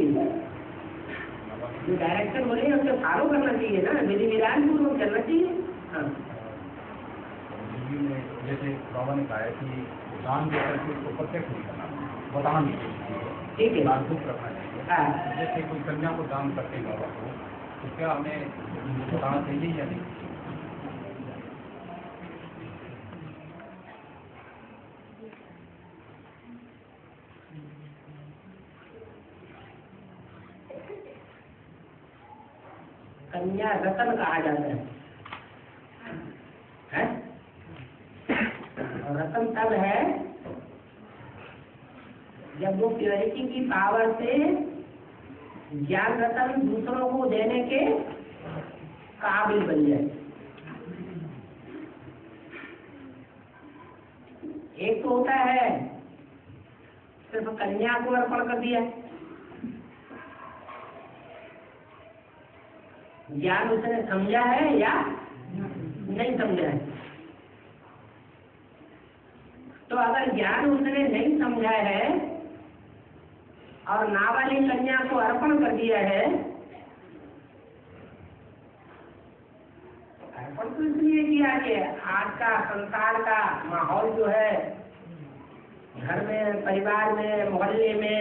A: जो डायरेक्टर बोले उसे फॉलो करना चाहिए ना, विधि विधान पूर्वक चलना चाहिए। हाँ
D: जैसे बाबा ने कहा है कि दान देकर के उसको प्रत्यक्ष नहीं करना, बताना नहीं चाहिए,
A: ठीक है,
D: दुख रखना चाहिए। जैसे कोई कन्या को दान करते हैं बाबा को, तो क्या हमें बताना चाहिए या नहीं?
A: कन्या रतन कहा जाता है? रतन तब है जब वो प्योरिटी की पावर से ज्ञान रतन दूसरों को देने के काबिल बन जाए। एक तो होता है सिर्फ कन्या को अर्पण कर दिया, ज्ञान उसने समझा है या नहीं समझा है। तो अगर ज्ञान उसने नहीं समझा है और नाबालिग कन्या को अर्पण कर दिया है, अर्पण तो इसलिए किया कि आज का संसार का माहौल जो है, घर में, परिवार में, मोहल्ले में,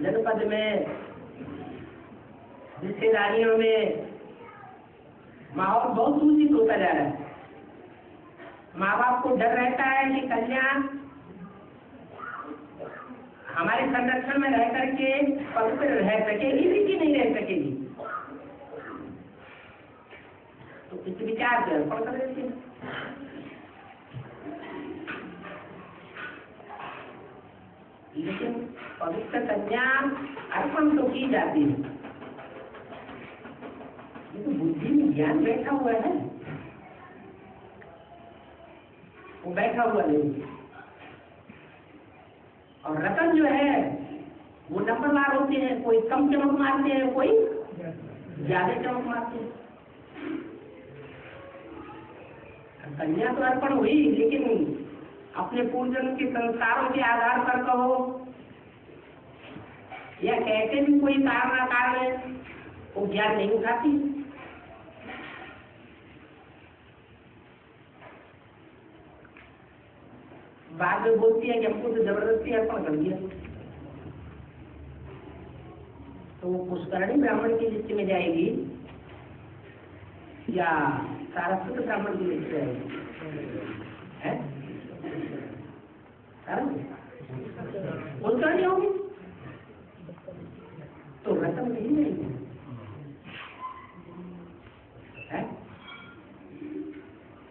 A: जनपद में, रिश्तेदारियों में माहौल बहुत दूषित होता जा रहा है। माँ बाप को डर रहता है कि कन्या हमारे संरक्षण में रह करके पवित्र रह सकेगी भी कि नहीं रह सकेगी, तो इस विचार से अर्पण कर देते हैं। लेकिन पवित्र कन्या अर्पण तो की जाती है, तो बुद्धि में ज्ञान बैठा हुआ है, वो बैठा हुआ नहीं। और रतन जो है वो नंबरवार होते हैं, कोई कम चमक मारते हैं, कोई ज्यादा चमक मारते हैं। कन्या तो अर्पण हुई, लेकिन अपने पूर्वजन्म के संस्कारों के आधार पर कहो या कैसे भी कोई कारण कारण वो ज्ञान नहीं उठाती। बाद में बोलती है कि हमको तो जबरदस्ती अर्पण कर दिया, तो वो पुष्करणी ब्राह्मण की लिस्ट में जाएगी या सारस्वत ब्राह्मण की लिस्ट में जाएगी? पुष्करणी होगी तो रतन नहीं जाएगी।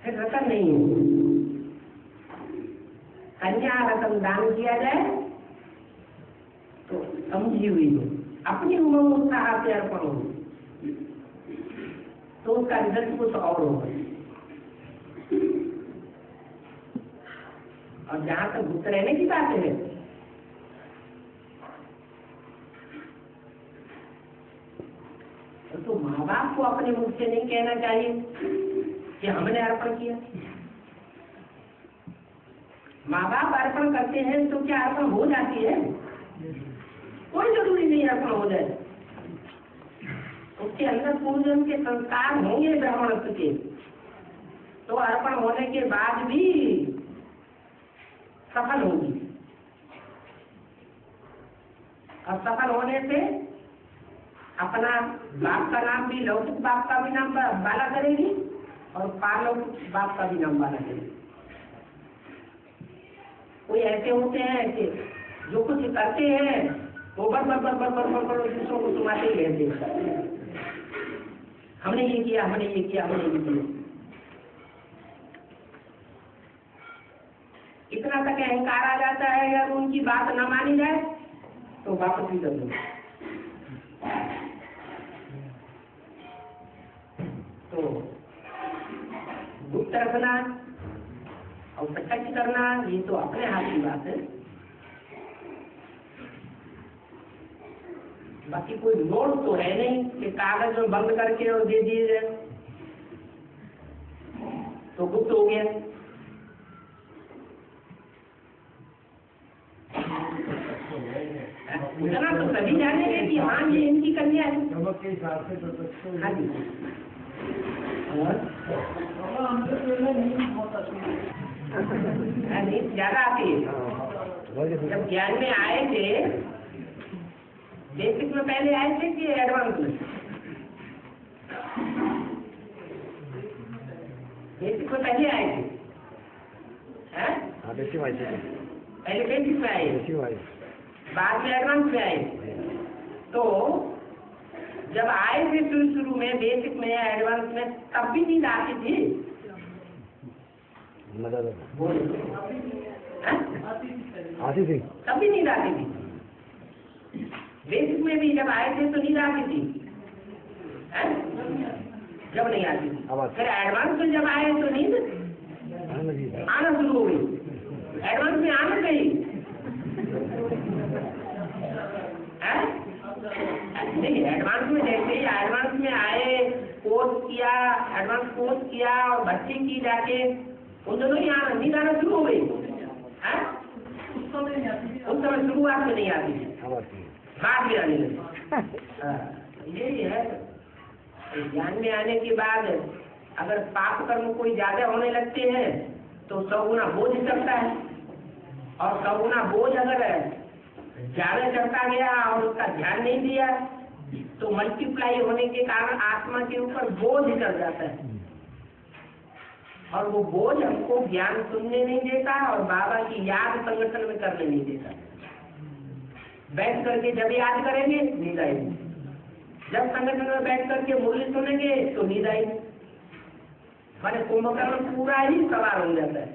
A: फिर रतन नहीं है। कन्या रतन दान किया जाए तो समझी हुई हो, अपनी उमंग उत्साह से अर्पण हो, तो उसका रिजल्ट कुछ और होगा। और जहां तक गुप्त रहने की बात है, तो माँ बाप को अपने मुख से नहीं कहना चाहिए कि हमने अर्पण किया। माँ बाप अर्पण करते हैं तो क्या अर्पण हो जाती है? कोई जरूरी नहीं अर्पण हो जाए, उसके अंदर पूजन के संस्कार होंगे ब्राह्मणत्व के, तो अर्पण होने के बाद भी सफल होगी। और सफल होने से अपना बाप का नाम भी, लौकिक बाप का भी नाम बाला करेगी और पारलौकिक बाप का भी नाम बाला करेगी। कोई ऐसे होते हैं कि जो कुछ करते हैं वो बर दूसरों को सुनाते ही रहते हैं, हमने ये किया, हमने ये किया, हमने ये किया। इतना तक अहंकार आ जाता है, अगर उनकी बात न मानी जाए तो वापस भी कर दो। तो गुप्त रखना और प्रत्यक्ष करना ये तो अपने हाथ की बात है। बाकी कोई नोट तो है नहीं कि कागज में बंद करके और दे दिए जाए। तो गुप्त हो गया। उतना तो सभी जानेंगे कि हाँ ये इनकी कन्या है।
F: के हिसाब से
A: हाँ जी। नींद ज्यादा आती है। जब ज्ञान में आए थे, बेसिक में पहले आए थे कि एडवांस में? बेसिक में पहले आए थे, हैं? पहले बेसिक में आए, बाद में एडवांस में आए। तो जब आए थे शुरू में बेसिक में या एडवांस में, तब भी नींद आती थी?
F: आती थी,
A: तब भी नींद आती थी। बेसिक में भी जब आए थे तो नींद आती थी, हैं? जब नहीं आती थी। फिर एडवांस में जब आए तो नींद आना शुरू हो गई। एडवांस में आना चाहिए, नहीं एडवांस में जैसे ही एडवांस में आए, कोर्स किया, एडवांस कोर्स किया और भर्ती की जाके, उन दोनों ही नींद आना शुरू हो गई। उस समय शुरुआत में नहीं आती, बाद में आने लगी। यही है, ज्ञान में आने के बाद अगर पाप कर्म कोई ज्यादा होने लगते हैं तो 100 गुना बोझ चढ़ता है, और 100 गुना बोझ अगर ज्यादा चढ़ता गया और उसका ध्यान नहीं दिया तो मल्टीप्लाई होने के कारण आत्मा के ऊपर बोझ चढ़ जाता है, और वो बोझ हमको ज्ञान सुनने नहीं देता और बाबा की याद संगठन में करने नहीं देता। बैठ करके जब याद करेंगे नींद आएगी, जब संगठन में बैठ करके मुरली सुनेंगे तो नींद आएगी। माने कुंभकर्ण पूरा ही सवार हो जाता है।